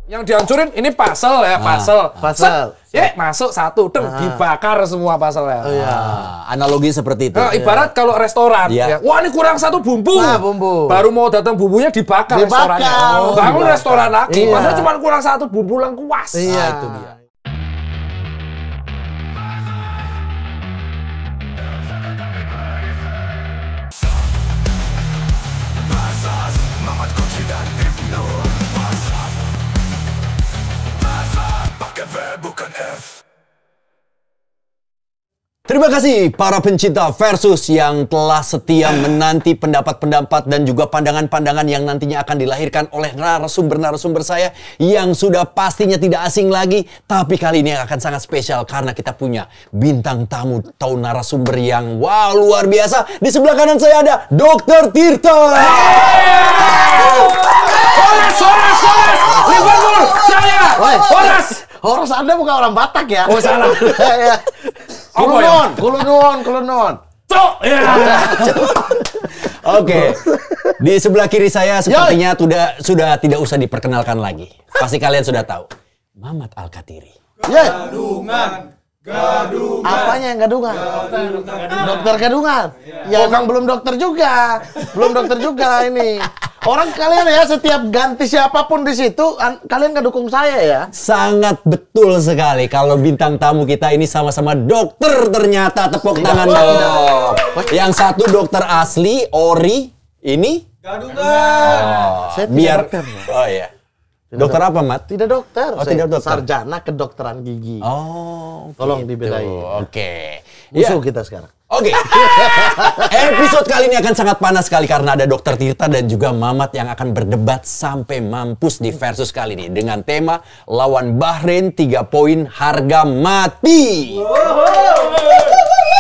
Yang dihancurin ini pasel ya, pasel. Ya, masuk satu, dibakar semua paselnya. Oh, iya. Analogi seperti itu. Ibarat kalau restoran, ya. Wah ini kurang satu bumbu. Baru mau datang bumbunya dibakar restorannya. Bangun restoran lagi, padahal cuma kurang satu bumbu lengkuas. Iya, itu dia. Terima kasih para pencinta Versus yang telah setia menanti pendapat-pendapat dan juga pandangan-pandangan yang nantinya akan dilahirkan oleh narasumber-narasumber saya yang sudah pastinya tidak asing lagi. Tapi kali ini akan sangat spesial karena kita punya bintang tamu atau narasumber yang wow luar biasa. Di sebelah kanan saya ada Dr. Tirta. Horas! Liverpool! Saya! Horas Anda bukan orang Batak ya? Oh salah. Kulon. Cok! Ya. Oke. Di sebelah kiri saya sepertinya sudah tidak usah diperkenalkan lagi. Pasti kalian sudah tahu. Mamat Al-Katiri. Gadungan. Apanya yang gadungan? Dokter gadungan. Ya emang belum dokter juga. Belum dokter juga ini. Orang kalian ya setiap ganti siapapun di situ kalian ngedukung saya ya. Sangat betul sekali kalau bintang tamu kita ini sama-sama dokter ternyata. Tepuk tangan dong. Yang satu dokter asli, Ori. Ini Gadungan. Saya biar dokter, ya? Oh iya. Dokter apa, Mat? Tidak dokter. Oh, tidak dokter. Sarjana kedokteran gigi. Oh, tolong gitu. dibedain. Oke. Musuh kita sekarang. Oke. Episode kali ini akan sangat panas sekali karena ada Dr. Tirta dan juga Mamat yang akan berdebat sampai mampus di Versus kali ini dengan tema lawan Bahrain 3 poin harga mati.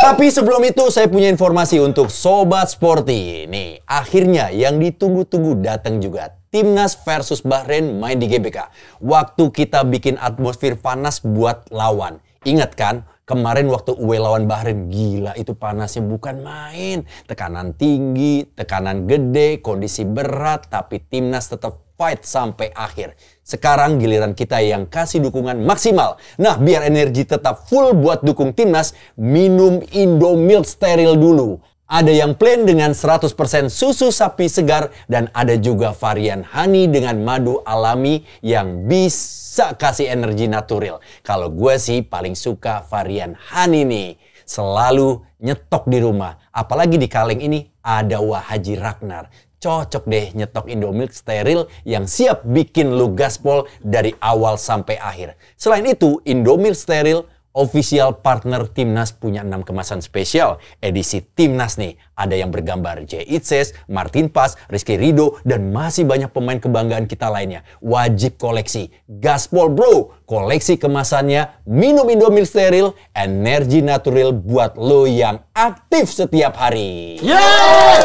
Tapi sebelum itu saya punya informasi untuk Sobat Sporty. Nih, akhirnya yang ditunggu-tunggu datang juga. Timnas versus Bahrain main di GBK. Waktu kita bikin atmosfer panas buat lawan. Ingat kan? Kemarin waktu UE lawan Bahrain, gila itu panasnya bukan main. Tekanan tinggi, tekanan gede, kondisi berat, tapi timnas tetap fight sampai akhir. Sekarang giliran kita yang kasih dukungan maksimal. Nah, biar energi tetap full buat dukung timnas, minum Indomilk steril dulu. Ada yang plain dengan 100% susu sapi segar dan ada juga varian honey dengan madu alami yang bisa kasih energi natural. Kalau gue sih paling suka varian honey nih. Selalu nyetok di rumah. Apalagi di kaleng ini ada Wah Haji Ragnar. Cocok deh nyetok Indomilk steril yang siap bikin lu gaspol dari awal sampai akhir. Selain itu, Indomilk steril official partner Timnas punya 6 kemasan spesial edisi Timnas nih. Ada yang bergambar Jay Itzes, Martin Pas, Rizky Ridho, dan masih banyak pemain kebanggaan kita lainnya. Wajib koleksi. Gaspol bro, koleksi kemasannya, minum Indomilk steril, energi natural buat lo yang aktif setiap hari. Yeay!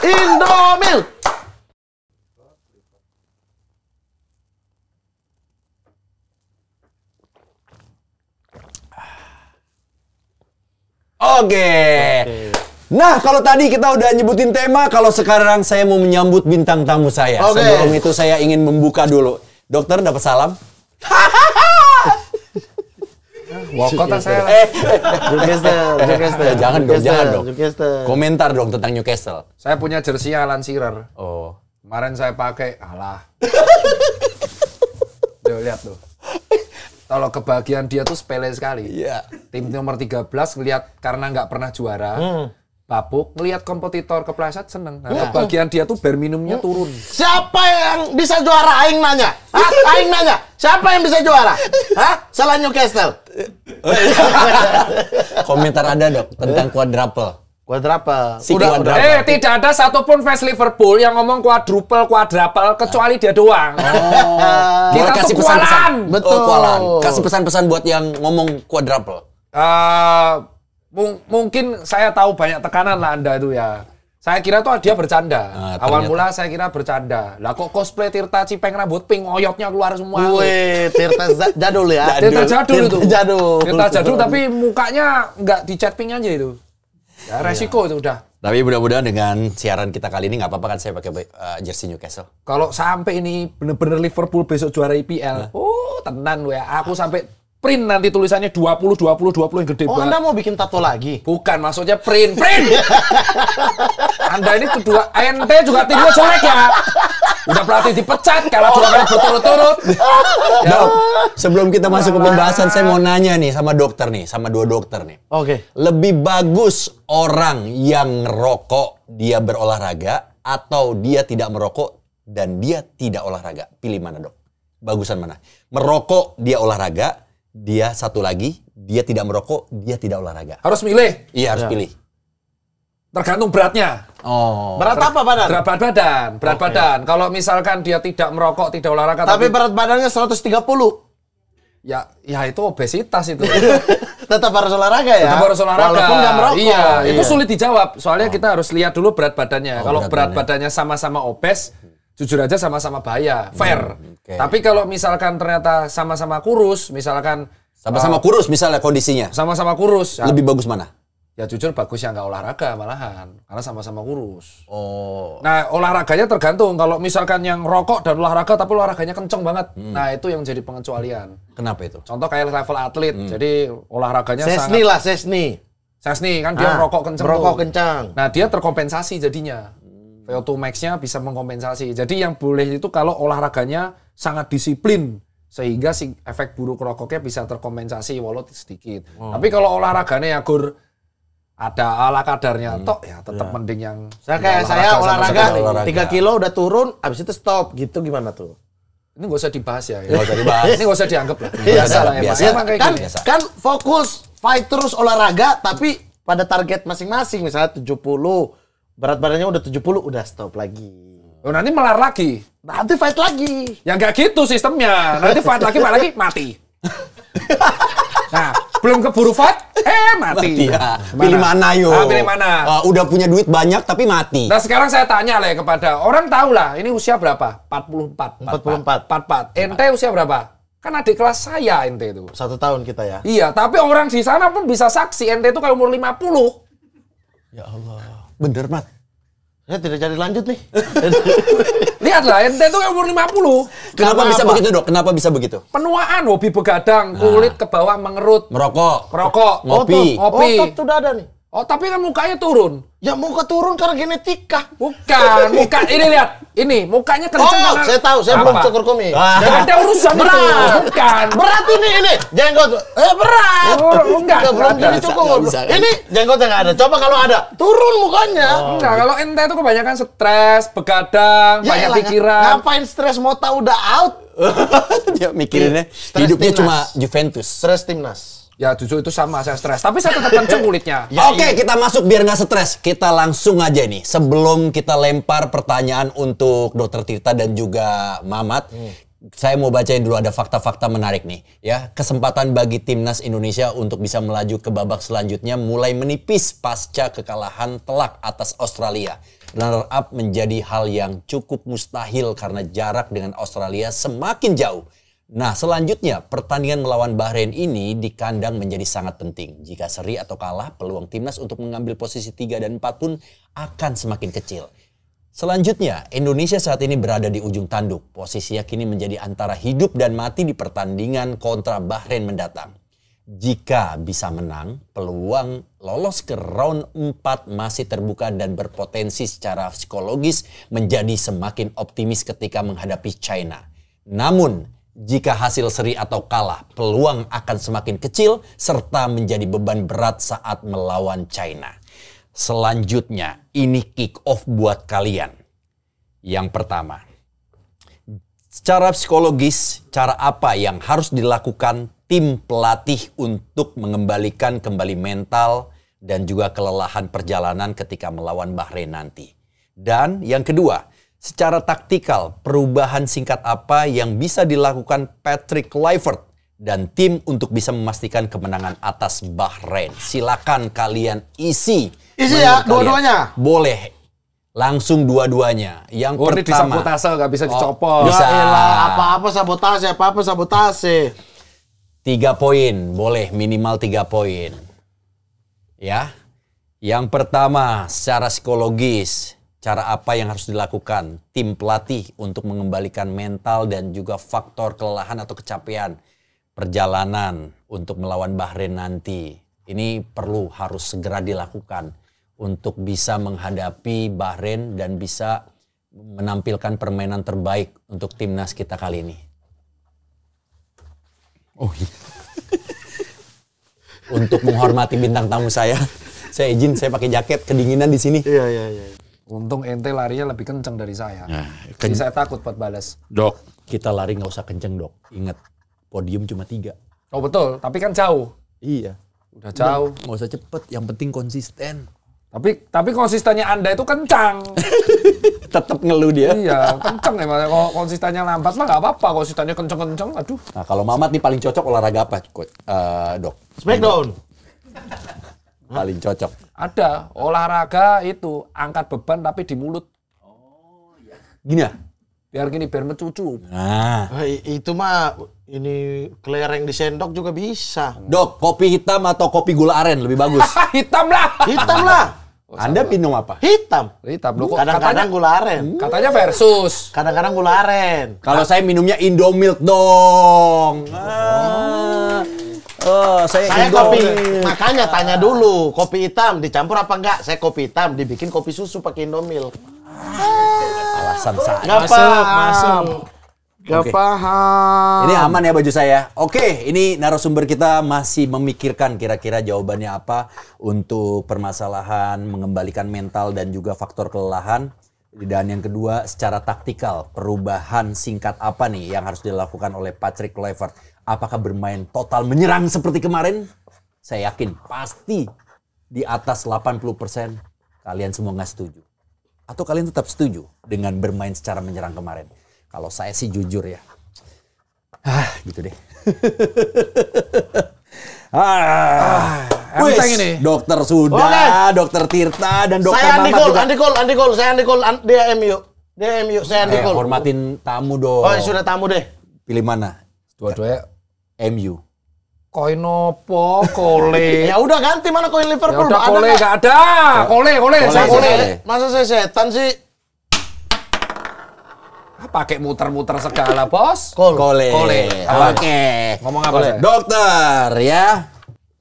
Indomilk! Oke. Nah, kalau tadi kita udah nyebutin tema, kalau sekarang saya mau menyambut bintang tamu saya. Sebelum itu saya ingin membuka dulu. Dokter, dapat salam? Wakota saya. Newcastle. Jangan dong. Komentar dong tentang Newcastle. Saya punya jersey Alan Shearer. Oh. Kemarin saya pakai, alah. Tuh, lihat tuh. Kalau kebahagiaan dia tuh sepele sekali. Iya. Tim nomor 13 ngelihat karena nggak pernah juara, babuk, ngelihat kompetitor kepleset seneng. Nah, kebahagiaan dia tuh bare minumnya turun. Siapa yang bisa juara? Aing nanya. Aing nanya. Siapa yang bisa juara? Selain Newcastle. Komentar Anda dok tentang quadruple. Quadruple. Tidak ada satupun fans Liverpool yang ngomong quadruple kecuali dia doang. Kita kasih tuh pesan-pesan. kualan. Betul. Kualan. Kasih pesan-pesan buat yang ngomong quadruple. Mungkin saya tahu banyak tekanan lah Anda itu ya. Saya kira tuh dia bercanda. Awal mula saya kira bercanda. Lah kok cosplay Tirta Cipeng rambut pink, oyotnya keluar semua. Wih, Tirta jadul ya. Tirta jadul itu. Tirta jadul tapi mukanya nggak dicat pink aja itu. Ya, resiko itu udah. Tapi mudah-mudahan dengan siaran kita kali ini nggak apa-apa kan saya pakai jersey Newcastle. Kalau sampai ini bener-bener Liverpool besok juara IPL, tenan lu ya. Aku sampai print nanti tulisannya 20 yang gede banget. Anda mau bikin tato lagi? Bukan, maksudnya print. Anda ini kedua, ente juga timnya jelek ya. Udah pelatih dipecat, kalah 2 kali berturut-turut. Ya. Dok, sebelum kita masuk ke pembahasan, saya mau nanya nih sama dokter nih, sama 2 dokter nih. Oke. Lebih bagus orang yang ngerokok dia berolahraga atau dia tidak merokok dan dia tidak olahraga? Pilih mana, Dok? Bagusan mana? Merokok dia olahraga, dia satu lagi dia tidak merokok, dia tidak olahraga. Harus milih. Iya, harus pilih. Tergantung beratnya. Oh. Berat apa badan? Berat badan. Badan. Kalau misalkan dia tidak merokok, tidak olahraga, Tapi berat badannya 130. ya itu obesitas itu. Tetap harus olahraga ya? Tetap harus olahraga. Walaupun nggak merokok. Iya, itu sulit dijawab. Soalnya kita harus lihat dulu berat badannya. Kalau berat badannya sama-sama obes, jujur aja sama-sama bahaya. Fair. Okay. Tapi kalau misalkan ternyata sama-sama kurus, misalkan Sama-sama kurus misalnya kondisinya. sama-sama kurus, ya, Lebih bagus mana? ya jujur bagus yang nggak olahraga malahan. Karena sama-sama kurus. Oh. Nah, olahraganya tergantung. Kalau misalkan yang rokok dan olahraga, tapi olahraganya kenceng banget. Nah, itu yang jadi pengecualian. Kenapa itu? Contoh kayak level atlet. Jadi olahraganya Sesni lah, Sesni. Sesni kan dia rokok kenceng Merokok tuh. kencang. Nah, dia terkompensasi jadinya. VO2 max-nya bisa mengkompensasi. Jadi yang boleh itu kalau olahraganya sangat disiplin. Sehingga si efek buruk rokoknya bisa terkompensasi walau sedikit. Tapi kalau olahraganya ya gur ada ala kadarnya tok ya tetap mending yang Saya sama olahraga sekali. 3 kilo udah turun, abis itu stop gitu gimana tuh? Ini nggak usah dibahas ya. Nggak usah dibahas. Ini nggak usah dianggap lah. Biasa lah ya. Biasa. Emang kayak Kan, gini. kan fokus fight terus olahraga tapi pada target masing-masing, misalnya 70, berat badannya udah 70, udah stop lagi. Oh, nanti melar lagi. Nanti fight lagi. Ya nggak gitu sistemnya. Nanti fight lagi mati. Nah, belum keburu fight, mati. Ya. Pilih mana yo? Pilih mana? Udah punya duit banyak tapi mati. Nah, sekarang saya tanya lah ya kepada orang tahu lah, ini usia berapa? 44. 44. Ente usia berapa? Kan adik kelas saya ente itu. 1 tahun kita ya. Iya, tapi orang di sana pun bisa saksi ente itu kalau umur 50. Ya Allah. Bener, Mat. Saya tidak jadi lanjut nih. Lihatlah, ente itu umur 50. Kenapa bisa apa? begitu, Dok? Kenapa bisa begitu? Penuaan, hobi begadang, kulit ke bawah mengerut, Merokok. merokok, Ngopi. ngopi. Otot sudah ada nih. Oh, tapi kan mukanya turun. Ya muka turun karena genetika. Bukan, muka ini lihat. Ini mukanya kenceng Oh, banget. saya tahu, saya Apa? belum cukur komik. Nggak ada urusan itu. Berat. Bukan. Berat ini. Jenggot. Berat. Oh, enggak. Belum Nggak jadi bisa, cukur. nggak bisa. Ini jenggotnya nggak ada. Coba kalau ada, turun mukanya. Enggak, kalau ente itu kebanyakan stres, begadang, banyak elah, pikiran. Ngapain stres Mota udah out? Dia mikirinnya Stres hidupnya timnas. cuma Juventus. Stres timnas. Ya jujur itu sama, saya stres. Tapi saya tetap kenceng kulitnya. Oke, kita masuk biar nggak stres. Kita langsung aja nih. Sebelum kita lempar pertanyaan untuk Dr. Tirta dan juga Mamat, saya mau bacain dulu ada fakta-fakta menarik nih. Ya, kesempatan bagi timnas Indonesia untuk bisa melaju ke babak selanjutnya mulai menipis pasca kekalahan telak atas Australia. Runner up menjadi hal yang cukup mustahil karena jarak dengan Australia semakin jauh. Nah, selanjutnya pertandingan melawan Bahrain ini di kandang menjadi sangat penting. Jika seri atau kalah, peluang timnas untuk mengambil posisi 3 dan 4 pun akan semakin kecil. Selanjutnya, Indonesia saat ini berada di ujung tanduk. Posisinya kini menjadi antara hidup dan mati di pertandingan kontra Bahrain mendatang. Jika bisa menang, peluang lolos ke round 4 masih terbuka dan berpotensi secara psikologis menjadi semakin optimis ketika menghadapi China. Namun, jika hasil seri atau kalah, peluang akan semakin kecil serta menjadi beban berat saat melawan China. Selanjutnya, ini kick off buat kalian. Yang pertama, secara psikologis, cara apa yang harus dilakukan tim pelatih untuk mengembalikan kembali mental dan juga kelelahan perjalanan ketika melawan Bahrain nanti. Dan yang kedua, secara taktikal, perubahan singkat apa yang bisa dilakukan Patrick Kluivert dan tim untuk bisa memastikan kemenangan atas Bahrain? Silakan kalian isi. Isi ya, dua-duanya? Boleh. Langsung dua-duanya. Yang Oh, ini pertama. disabotase, nggak bisa dicopot. Bisa. Ya elah, apa-apa sabotase. 3 poin. Boleh, minimal 3 poin. Ya. Yang pertama, secara psikologis, cara apa yang harus dilakukan tim pelatih untuk mengembalikan mental dan juga faktor kelelahan atau kecapean perjalanan untuk melawan Bahrain nanti. Ini harus segera dilakukan untuk bisa menghadapi Bahrain dan bisa menampilkan permainan terbaik untuk timnas kita kali ini. Oh iya. Untuk menghormati bintang tamu saya izin saya pakai jaket kedinginan di sini. Iya. Untung ente larinya lebih kenceng dari saya. Jadi saya takut buat balas. Dok, kita lari nggak usah kenceng dok. Ingat, podium cuma 3. Oh betul, tapi kan jauh. Iya. Udah jauh. Nggak usah cepet, yang penting konsisten. Tapi konsistennya Anda itu kencang. Tetap ngeluh dia. Iya, kenceng emang. Kalau konsistennya lambat mah nggak apa-apa. Konsistennya kenceng-kenceng, aduh. Nah kalau Mamat nih paling cocok olahraga apa, dok? Smackdown. Paling cocok. Ada olahraga itu angkat beban tapi di mulut. Gini ya? Biar mencucu. Nah. Itu mah ini kelereng di sendok juga bisa. Dok, kopi hitam atau kopi gula aren lebih bagus? Hitam lah. Hitam lah. Anda minum apa? Hitam. Hitam loh kok. Kadang-kadang gula aren. Katanya versus. Kadang-kadang gula aren. Kalau saya minumnya Indomilk dong. Saya kopi, makanya tanya dulu, kopi hitam dicampur apa enggak? Saya kopi hitam, dibikin kopi susu pakai Indomilk. Alasan saya. Nggak paham. Nggak Oke. paham. Ini aman ya baju saya. Oke, ini narasumber kita masih memikirkan kira-kira jawabannya apa untuk permasalahan mengembalikan mental dan juga faktor kelelahan. Dan yang kedua, secara taktikal, perubahan singkat apa nih yang harus dilakukan oleh Patrick Kluivert? Apakah bermain total menyerang seperti kemarin? Saya yakin pasti di atas 80% kalian semua nggak setuju. Atau kalian tetap setuju dengan bermain secara menyerang kemarin? Kalau saya sih jujur ya. Gitu deh. Yang penting ini. Dokter sudah, Oke. Dokter Tirta dan Dokter Saya Mamat juga. Andi Cole, dia MU. Dia MU, saya Andi Cole. Hormatin tamu dong. Oh, sudah tamu deh. Pilih mana? Dua-duanya MU. koin opo, kole. Ya udah ganti mana koin Ya Liverpool. udah Ada kole nggak? enggak ada. Kole. Kole. Kole. Masa saya setan sih? Pakai muter-muter segala, Bos. Kole. Kole. Oke. Ngomong apa, Kole. saya? Dokter ya.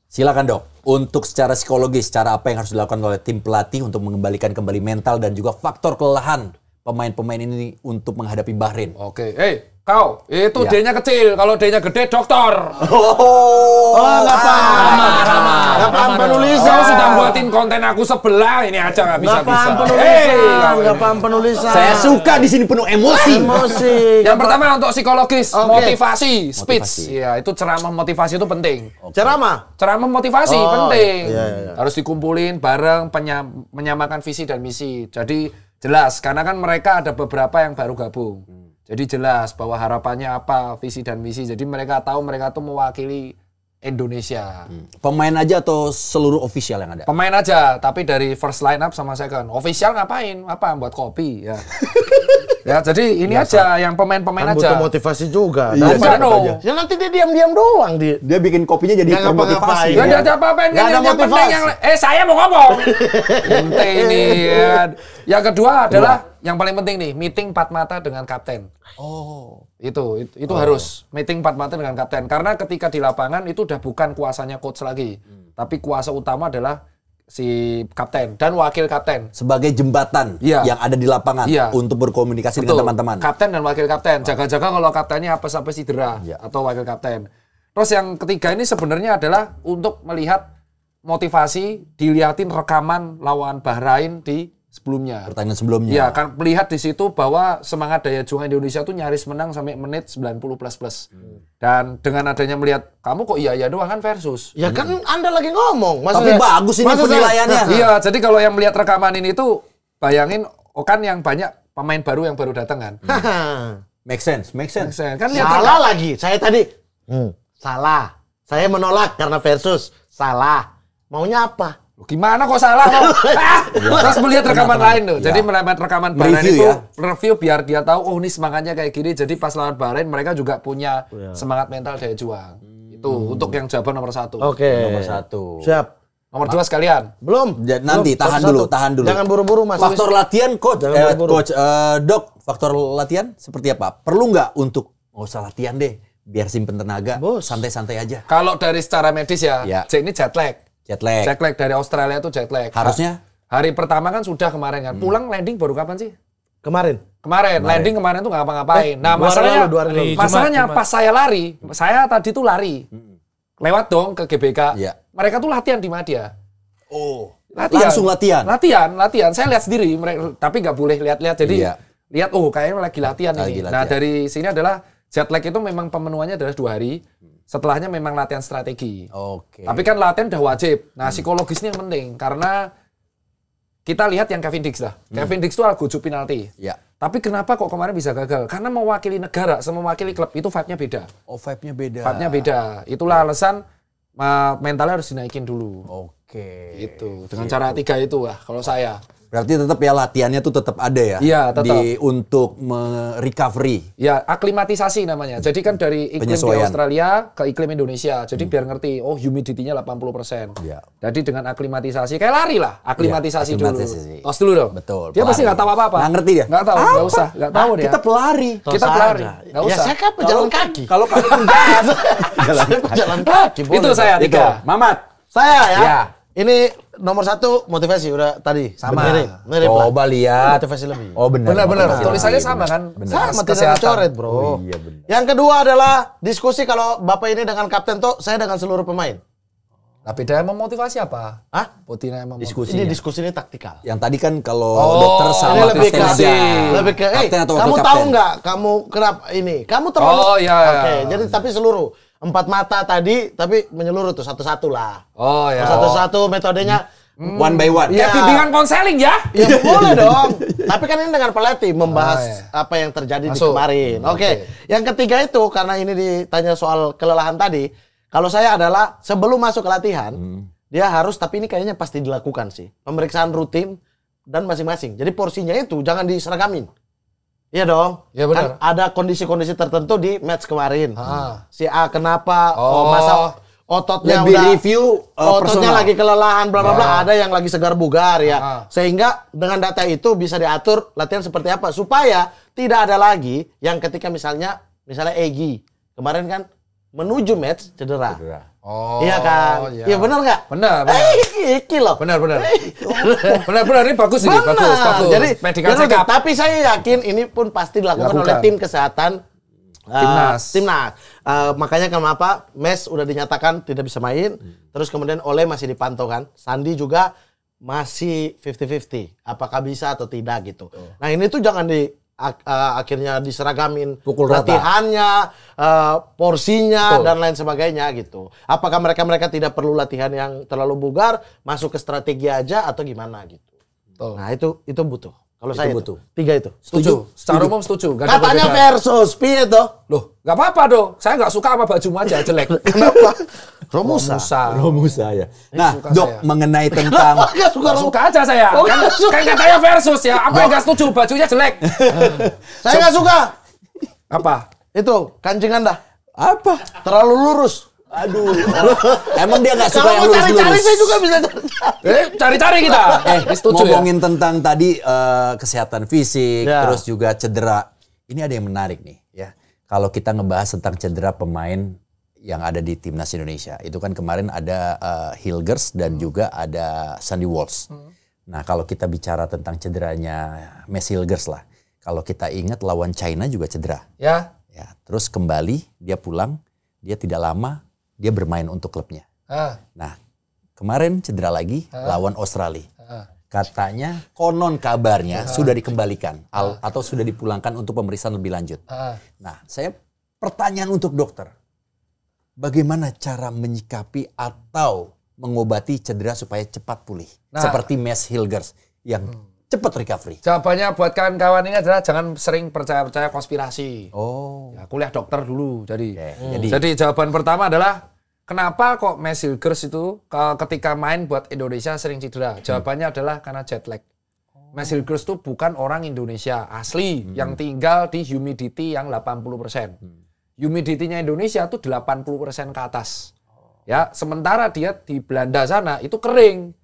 Silakan dok. Untuk secara psikologis, cara apa yang harus dilakukan oleh tim pelatih untuk mengembalikan kembali mental dan juga faktor kelelahan pemain-pemain ini untuk menghadapi Bahrain? Oke. Kau, itu Ya. D-nya kecil. Kalau D-nya gede, dokter. Oh, nggak paham. Ramah. Nggak paham penulisan. Kau sudah buatin konten aku sebelah, ini aja nggak Nggak bisa-bisa. paham penulisan. Kau Nggak ini. paham penulisan. Saya suka di sini penuh emosi. Emosi. Yang pertama untuk psikologis, Oke. motivasi, speech. Motivasi. Ya, itu ceramah motivasi itu penting. Ceramah. Ceramah motivasi Oh, penting. iya. Harus dikumpulin bareng menyamakan visi dan misi. Jadi jelas karena kan mereka ada beberapa yang baru gabung. Jadi jelas bahwa harapannya apa, visi dan misi. Jadi mereka tahu mereka tuh mewakili Indonesia. Pemain aja atau seluruh official yang ada? Pemain aja, tapi dari first line up sama second. Official ngapain? Apa? Buat kopi ya. Ya, jadi ini aja yang pemain-pemain Kan aja. butuh motivasi juga. Iya, Daripada- siapa aja? Ya nanti dia diam-diam doang dia. Dia bikin kopinya jadi Nggak ngapa-ngapain. motivasi. Ya ada apa-apain Nggak kan ada yang penting motivasi. yang saya mau ngomong. Ente ini. Ya. Yang kedua adalah yang paling penting nih, meeting 4 mata dengan kapten. Itu harus meeting 4 mata dengan kapten karena ketika di lapangan itu udah bukan kuasanya coach lagi. Tapi kuasa utama adalah si kapten dan wakil kapten. Sebagai jembatan Iya. yang ada di lapangan Iya. untuk berkomunikasi Betul. dengan teman-teman. Kapten dan wakil kapten. Jaga-jaga kalau kaptennya apa-apa cedera Ya. atau wakil kapten. Terus yang ketiga ini sebenarnya adalah untuk melihat motivasi, dilihatin rekaman lawan Bahrain di sebelumnya. Pertandingan sebelumnya. Ya, kan melihat di situ bahwa semangat daya juang Indonesia tuh nyaris menang sampai menit 90 plus. Dan dengan adanya melihat kamu kok iya doang kan versus. Ya kan Anda lagi ngomong. Masa Tapi bagus ini masa penilaiannya. Iya, jadi kalau yang melihat rekaman ini tuh bayangin kan yang banyak pemain baru yang baru datang kan. Make sense, make sense. Kan lihat Salah lagi. Saya tadi salah. Saya menolak karena versus. Salah. Maunya apa? Loh, gimana kok salah kok? Terus melihat rekaman lain tuh. Jadi melihat rekaman Bahrain Mereview itu ya. review biar dia tahu oh ini semangatnya kayak gini. Jadi pas lawan Bahrain mereka juga punya semangat mental daya juang. Itu untuk yang jawaban nomor 1. Oke. Nomor 1. Siap. Nomor 2 sekalian. Belum. Nanti Belum. tahan Satu-satu. dulu, tahan dulu. Jangan buru-buru Mas. Faktor latihan coach, Jangan buru-buru. coach Dok, faktor latihan seperti apa? Perlu nggak untuk nggak usah latihan deh, biar simpen tenaga, Bos. santai-santai aja. Kalau dari secara medis ya, Ya. ini jet lag. Jet lag. Jet lag dari Australia itu jet lag. Harusnya Hari pertama kan sudah kemarin kan. Pulang landing baru kapan sih? Kemarin. Kemarin. Landing kemarin tuh nggak ngapa-ngapain. Nah, 2 hari masalahnya lalu, 2 hari lalu. masalahnya Jumat. pas saya lari, saya tadi tuh lari. Lewat dong ke GBK. Iya. Mereka tuh latihan di Madia. oh, Latihan. langsung latihan. Latihan. Saya lihat sendiri, mereka, tapi nggak boleh lihat-lihat. Jadi Iya. lihat, oh kayaknya lagi latihan Lagi ini. latihan. Nah dari sini adalah jet lag itu memang pemenuhannya adalah 2 hari. Setelahnya memang latihan strategi. Oke. Tapi kan latihan udah wajib. Nah psikologisnya yang penting karena kita lihat yang Kevin Dix lah. Kevin Dix itu algojo penalti. Ya. Tapi kenapa kok kemarin bisa gagal? Karena mewakili negara sama mewakili klub itu vibe-nya beda. Oh, vibe-nya beda. Vibe-nya beda. Itulah alasan mentalnya harus dinaikin dulu. Oke. Itu dengan cara 3 itu lah kalau saya. Berarti tetap ya latihannya tuh tetap ada ya? Iya, tetap. Untuk recovery. Ya, aklimatisasi namanya. Jadi kan dari iklim di Penyesuaian. Australia ke iklim Indonesia. Jadi biar ngerti, oh humidity-nya 80%. Iya. Jadi dengan aklimatisasi, kayak lari lah. Aklimatisasi Iya, dulu. aklimatisasi. Tos dulu dong. Betul, Dia pasti pelari. nggak tahu apa-apa. Nggak ngerti dia? Nggak tahu, nggak usah. Nggak tahu dia. Kita pelari. Kita Tos pelari. aja. Nggak Ya usah. saya kan pejalan kaki. Kalau kamu gas. Pejalan kaki boleh. Itu saya Itu. 3. Mamat. Saya ya. Ya. Ini nomor 1 motivasi udah tadi. Sama. Mirip lah. Coba lihat. Motivasi lebih. Oh benar. Benar-benar. Motivasi Tulisannya lebih, sama benar. kan? Benar. Sama tidak Kesehatan. dicoret bro. Oh, iya, benar. Yang kedua adalah diskusi kalau Bapak ini dengan Kapten Toh, saya dengan seluruh pemain. Tapi dia memotivasi apa? Hah? Putina yang Diskusi. Ini diskusi ini taktikal. Yang tadi kan kalau Oh, dokter Ini sama lebih ke, Kristen aja. lebih ke, Kapten atau kamu wakil tahu kapten? nggak? Kamu kenapa ini? Kamu terlalu. Oh, iya. Oke, jadi tapi seluruh 4 mata tadi, tapi menyeluruh tuh satu-satu lah. Oh ya. Satu-satu metodenya. One by one. Iya. Kayak bimbingan konseling ya. Ya boleh dong. Tapi kan ini dengan pelatih membahas Ah, iya. apa yang terjadi di Masuk. kemarin. Oke. Yang ketiga itu karena ini ditanya soal kelelahan tadi. Kalau saya adalah sebelum masuk ke latihan, dia harus tapi ini kayaknya pasti dilakukan sih. Pemeriksaan rutin dan masing-masing. Jadi porsinya itu jangan diseragamin. Iya dong. Iya, benar. Kan ada kondisi-kondisi tertentu di match kemarin. Ah. Si A kenapa? Oh. Masa ototnya Lebih udah review ototnya personal. lagi kelelahan bla bla bla, ada yang lagi segar bugar ya. Ah. Sehingga dengan data itu bisa diatur latihan seperti apa supaya tidak ada lagi yang ketika misalnya Egy kemarin kan menuju match cedera. Oh. Iya kan? Iya benar nggak? Benar. Iki loh. Benar. Benar ini bagus ini, Benar. bagus. Jadi medical benar, check up. tapi saya yakin ini pun pasti dilakukan oleh Dilakukan. tim kesehatan Timnas. Makanya kenapa Mes udah dinyatakan tidak bisa main, terus kemudian Ole masih dipantau kan, Sandi juga masih 50-50, apakah bisa atau tidak gitu. Nah ini tuh jangan akhirnya diseragamin Pukul rata. latihannya, porsinya Betul. dan lain sebagainya gitu. Apakah mereka tidak perlu latihan yang terlalu bugar, masuk ke strategi aja atau gimana gitu. Betul. Nah itu butuh. Kalau Itu saya butuh. 3 itu. Setuju. Secara umum setuju. Nggak ada Katanya perbedaan. versus piye toh? Loh, nggak apa-apa dong. Saya nggak suka sama bajumu aja jelek. Kenapa? Romusa. Romusa ya. Nah, suka Dok, saya. mengenai tentang Nggak suka Nggak Romusa. suka aja saya. Oh, Kan, nggak suka. kan katanya versus ya. Apa yang nggak setuju? Bajunya jelek. Saya nggak suka. Apa? Itu kancing Anda apa? terlalu lurus. Aduh. Emang dia nggak suka Kalau yang mau cari-cari lurus-lurus? saya juga bisa cari. Cari-cari kita. Setuju ya. Ngomongin tentang tadi kesehatan fisik, Ya. terus juga cedera. Ini ada yang menarik nih ya. Kalau kita ngebahas tentang cedera pemain yang ada di timnas Indonesia, itu kan kemarin ada Hilgers dan juga ada Sandy Walsh. Nah kalau kita bicara tentang cederanya Mes Hilgers lah, kalau kita ingat lawan China juga cedera. Ya. Ya, terus kembali dia pulang, dia tidak lama dia bermain untuk klubnya. Ah. Nah, kemarin cedera lagi lawan Australia. Ah. Katanya konon kabarnya sudah dikembalikan atau sudah dipulangkan untuk pemeriksaan lebih lanjut. Ah. Nah, saya pertanyaan untuk dokter. Bagaimana cara menyikapi atau mengobati cedera supaya cepat pulih? Nah. Seperti Mes Hilgers yang cepat recovery. Jawabannya buat kawan-kawan ini adalah jangan sering percaya-percaya konspirasi. Oh. Ya, kuliah dokter dulu. Jadi, Oke, jadi jawaban pertama adalah kenapa kok Mes Hilgers itu ketika main buat Indonesia sering cedera? Jawabannya adalah karena jet lag. Mes Hilgers itu bukan orang Indonesia asli yang tinggal di humidity yang 80%. Humidity-nya Indonesia itu 80% ke atas. Ya, sementara dia di Belanda sana itu kering.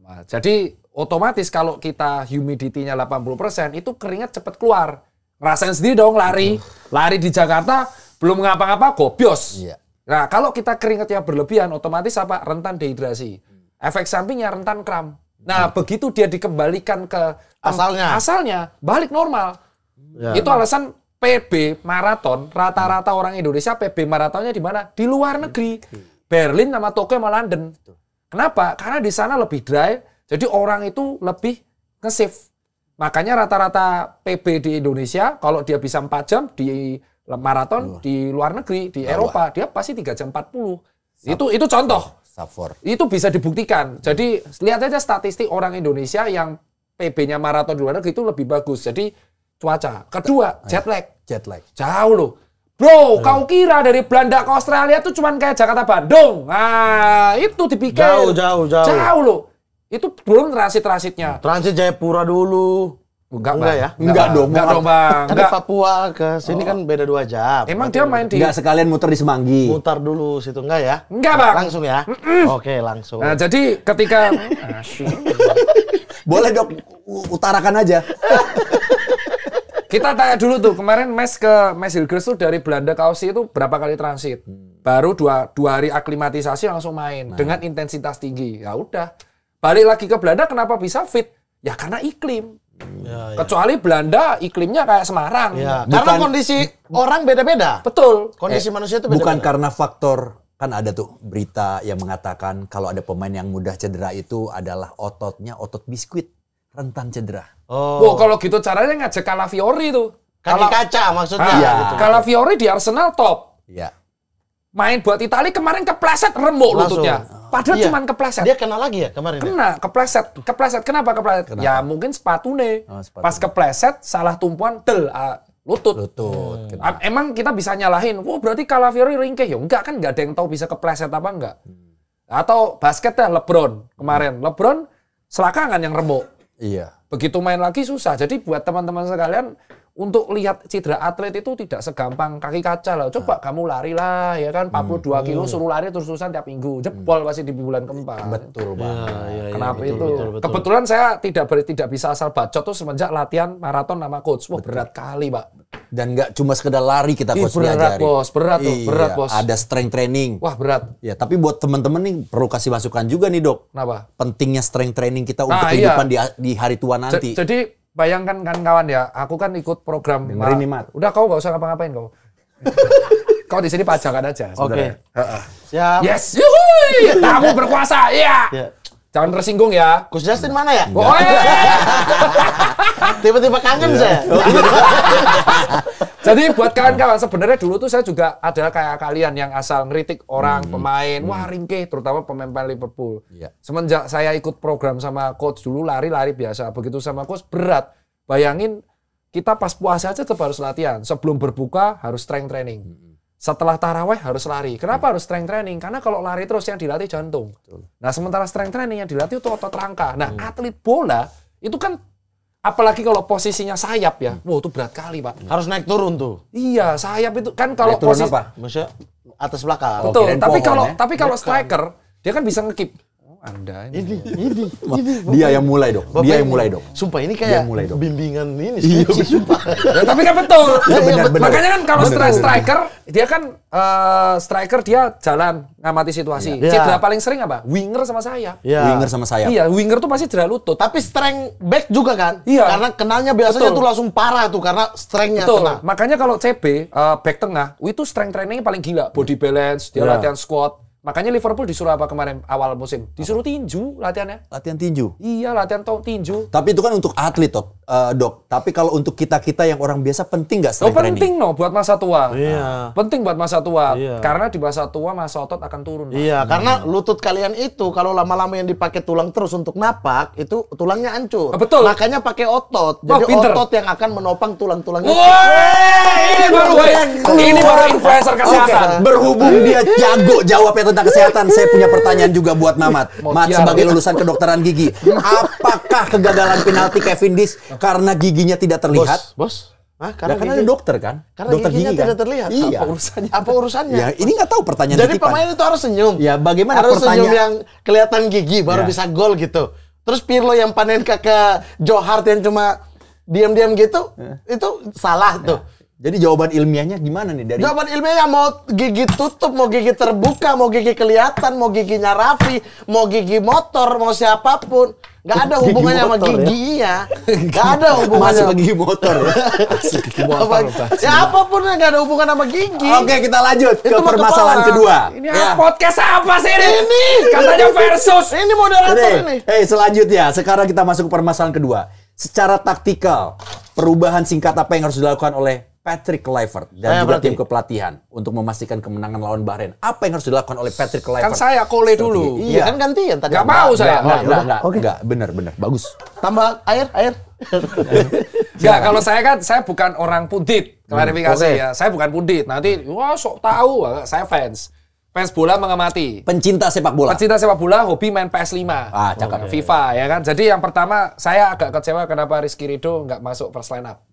Nah, jadi otomatis kalau kita humidity-nya 80% itu keringat cepat keluar. Ngerasain sendiri dong lari di Jakarta belum ngapa-ngapa gobios. Iya. Nah, kalau kita keringatnya berlebihan otomatis apa? Rentan dehidrasi. Efek sampingnya rentan kram. Nah, begitu dia dikembalikan ke asalnya balik normal. Ya. Itu alasan PB maraton, rata-rata orang Indonesia PB maratonnya di mana? Di luar negeri. Berlin sama Tokyo sama London. Kenapa? Karena di sana lebih dry, jadi orang itu lebih nge-save. Makanya rata-rata PB di Indonesia, kalau dia bisa 4 jam di maraton di luar negeri, di Eropa, dia pasti 3 jam 40. Itu contoh. Safor. Itu bisa dibuktikan. Jadi lihat aja statistik orang Indonesia yang PB-nya maraton di luar negeri itu lebih bagus. Jadi cuaca. Kedua, jet lag. Jauh loh. Bro, kau kira dari Belanda ke Australia itu cuman kayak Jakarta Bandung. Nah, itu dipikir. Jauh. Jauh loh. Itu belum transit-transitnya. Transit Jayapura dulu. Enggak ya? Enggak dong, Bang. Dari Papua ke sini kan beda 2 jam. Emang dia main di... Enggak sekalian muter di Semanggi. Mutar dulu situ, enggak ya? Enggak, Bang. Langsung ya? Oke, langsung. Nah, jadi ketika... Boleh dok, utarakan aja. Kita tanya dulu tuh, kemarin Mes Hilgers tuh dari Belanda ke Aussie itu berapa kali transit? Baru dua hari aklimatisasi langsung main dengan intensitas tinggi. Ya udah, balik lagi ke Belanda kenapa bisa fit? Ya karena iklim. Ya. Kecuali Belanda iklimnya kayak Semarang. Ya, karena kondisi orang beda-beda. Betul. Kondisi manusia itu beda-beda. Bukan karena faktor, kan ada tuh berita yang mengatakan kalau ada pemain yang mudah cedera itu adalah ototnya otot biskuit, rentan cedera. Oh, kalau gitu caranya ngajak Calafiori tuh. Kaki kaca maksudnya. Iya. Gitu. Calafiori di Arsenal top. Iya. Main buat Italia kemarin kepleset remuk lututnya. Padahal cuman kepleset. Dia kena lagi ya kemarin? Kena, kepleset. Kenapa kepleset? Ya mungkin sepatu nih. Pas kepleset, salah tumpuan, lutut. Emang kita bisa nyalahin, berarti Calafiori ringkih. Ya enggak kan, enggak ada yang tahu bisa kepleset apa enggak. Atau basketnya LeBron kemarin. LeBron selakangan yang remuk. Iya. Begitu main lagi susah. Jadi buat teman-teman sekalian, untuk lihat cedera atlet itu tidak segampang kaki kaca lah. Coba kamu lari lah, ya kan 42 kilo suruh lari terus-terusan tiap minggu. Jebol pasti di bulan keempat. Betul banget. Kenapa itu? Betul. Kebetulan saya tidak bisa asal bacot tuh semenjak latihan maraton sama coach. Wah, berat kali, Pak. Dan nggak cuma sekedar lari kita coach berat, diajari. Bos. Berat, Bos. Ada strength training. Wah, berat. Ya, tapi buat teman-teman nih perlu kasih masukan juga nih, Dok. Kenapa? Pentingnya strength training kita untuk kehidupan di hari tua nanti. Jadi bayangkan kan kawan ya, aku kan ikut program. Dengerin nih, Mat. Udah kau nggak usah ngapa-ngapain kau. Kau di sini pajangan aja. Oke. Siap. Yes, yuhui, kamu berkuasa, iya. Jangan tersinggung ya. Coach Justin mana ya? Oh, Tiba-tiba kangen saya. Jadi buat kawan-kawan, sebenarnya dulu tuh saya juga ada kayak kalian yang asal ngeritik orang, pemain, wah ringkih, terutama pemain Liverpool. Iya. Semenjak saya ikut program sama coach dulu, lari-lari biasa. Begitu sama coach, berat. Bayangin, kita pas puasa aja tetap harus latihan. Sebelum berbuka, harus strength training. Setelah taraweh harus lari. Kenapa harus strength training? Karena kalau lari terus yang dilatih jantung. Nah, sementara strength training yang dilatih itu otot rangka. Nah, atlet bola, itu kan apalagi kalau posisinya sayap ya. Wow, itu berat kali, Pak. Harus naik turun tuh. Iya, sayap itu kan kalau Turun posisi apa? Maksudnya atas belakang. betul. kirain Tapi pohon, kalau kalau striker dia kan bisa ngekip. Oh, Anda ini. Ini. Dia yang mulai, Dok. Dia yang mulai, Dok. Sumpah ini kayak mulai, Dok. bimbingan ini skripsi, sumpah. Ya, tapi kan betul. benar. Makanya kan kalau striker dia kan striker dia jalan ngamati situasi. Iya. Cedera paling sering apa? Winger sama sayap. Ya. Winger sama sayap. Iya, winger tuh pasti cedera lutut. Tapi strength back juga kan? Iya. Karena kenalnya biasanya Betul. tuh langsung parah tuh karena strengthnya Betul. kena. Makanya kalau CB back tengah itu strength trainingnya paling gila. Body balance, dia Iya. latihan squat. Makanya Liverpool disuruh apa kemarin awal musim? Disuruh tinju latihannya. Latihan tinju. Iya, latihan tinju. Tapi itu kan untuk atlet, Dok. Tapi kalau untuk kita-kita yang orang biasa penting nggak strength training? Penting buat masa tua. Iya. Penting buat masa tua. Iya. Karena di masa tua masa otot akan turun. Pak. Iya, karena lutut kalian itu kalau lama-lama yang dipakai tulang terus untuk napak, itu tulangnya hancur. Betul. Makanya pakai otot. Jadi pinter. otot yang akan menopang tulang-tulang itu. Ini baru influencer kesehatan. Berhubung dia jago jawabnya tentang kesehatan, saya punya pertanyaan juga buat Mamat. Mat, sebagai lulusan kedokteran gigi, apakah kegagalan penalti Kevin Dish karena giginya tidak terlihat? Bos. Hah? Karena ada dokter kan? Karena dokter giginya gigi tidak kan? terlihat. Iya. Apa urusannya? Ya, ini nggak tahu pertanyaan Jadi titipan. pemain itu harus senyum. Ya, bagaimana harus pertanyaan? senyum yang kelihatan gigi baru Ya. bisa gol gitu. Terus Pirlo yang Panenka ke Joe Hart yang cuma diam-diam gitu, itu salah tuh. Jadi jawaban ilmiahnya gimana nih dari Jawaban ilmiahnya mau gigi tutup, mau gigi terbuka, mau gigi kelihatan, mau giginya Raffi, mau gigi motor, mau siapapun. Gak ada Gigi hubungannya sama motor, ya? giginya. Gak ada hubungannya. masuk ke gigi motor ya? Gigi motor, Ya apapun yang gak ada hubungan sama gigi. Oke, kita lanjut ke Itu mah permasalahan kepala. kedua. Ini podcast apa sih ini? Ini. Katanya versus. Ini moderator ini. Selanjutnya, sekarang kita masuk ke permasalahan kedua. Secara taktikal, perubahan singkat apa yang harus dilakukan oleh Patrick Kluivert dan juga tim kepelatihan untuk memastikan kemenangan lawan Bahrain? Apa yang harus dilakukan oleh Patrick Kluivert? Kan saya kole dulu. Iya kan gantian tadi. Gak mau saya. Enggak, benar, bagus. Tambah air. Enggak, kalau saya kan saya bukan orang pundit. Klarifikasi Oke. ya. Saya bukan pundit. Nanti wah sok tahu. Saya fans. Fans bola mengamati. Pencinta sepak bola. Pencinta sepak bola, hobi main PS5. Ah, cakep. FIFA ya kan. Jadi yang pertama saya agak kecewa kenapa Rizky Ridho nggak masuk first line up.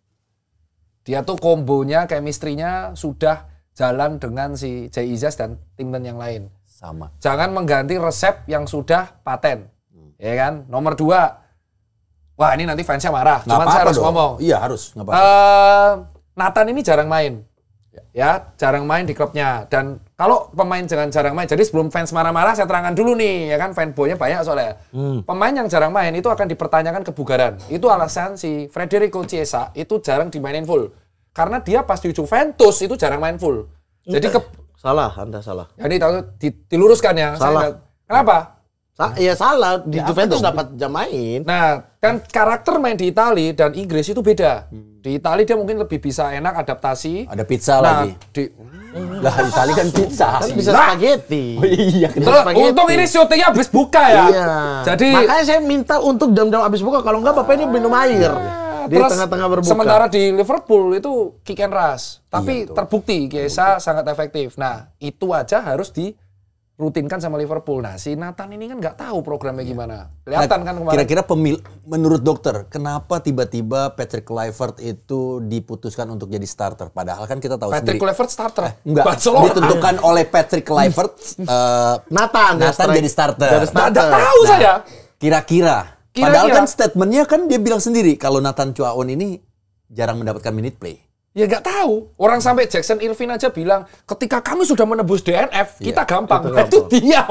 Dia tuh kombonya, chemistry-nya sudah jalan dengan si Jay Izas dan tim-tim yang lain. Sama. Jangan mengganti resep yang sudah paten. Ya kan? Nomor 2. Wah, ini nanti fansnya marah. Nggak Cuman saya apa-apa harus dong. ngomong. Iya, harus. Nggak apa-apa. Nathan ini jarang main. Ya, jarang main di klubnya. Dan kalau pemain jangan jarang main. Jadi sebelum fans marah-marah, saya terangkan dulu nih. Ya kan, fanboy-nya banyak soalnya. Pemain yang jarang main itu akan dipertanyakan kebugaran. Itu alasan si Federico Chiesa itu jarang dimainin full. Karena dia pas di Juventus itu jarang main full. Jadi Salah, Anda salah. jadi diluruskan ya. Salah. Kenapa? Iya salah, di Ya, Juventus apa dong? dapat jam main. Nah, kan karakter main di Italia dan Inggris itu beda. Di Italia dia mungkin lebih bisa enak adaptasi. Ada pizza Nah, lagi. di, Lah, Itali kan pizza. Kan bisa Nah. spaghetti. Oh iya, Terus, untung ini syutingnya habis buka ya. Iya. Jadi makanya saya minta untuk jam-jam habis buka, kalau enggak Bapak ini minum air. Di terus tengah-tengah berbuka. sementara di Liverpool itu kick and rush. Tapi Iya, betul. terbukti Chiesa sangat efektif. Nah, itu aja harus dirutinkan sama Liverpool. Nah, si Nathan ini kan nggak tahu programnya gimana. Kelihatan kan kemarin. Kira-kira menurut dokter, kenapa tiba-tiba Patrick Kluivert itu diputuskan untuk jadi starter? Padahal kan kita tahu Patrick sendiri. Kluivert starter. Enggak, Barcelona. ditentukan oleh Patrick Kluivert. Nathan jadi starter. Jadi starter. Nggak tahu saya. Kira-kira. Padahal kan statementnya kan dia bilang sendiri kalau Nathan Chuaon ini jarang mendapatkan minute play. Ya nggak tahu. Orang sampai Jackson Irvin aja bilang, ketika kami sudah menembus DNF, kita gampang. Itu dia.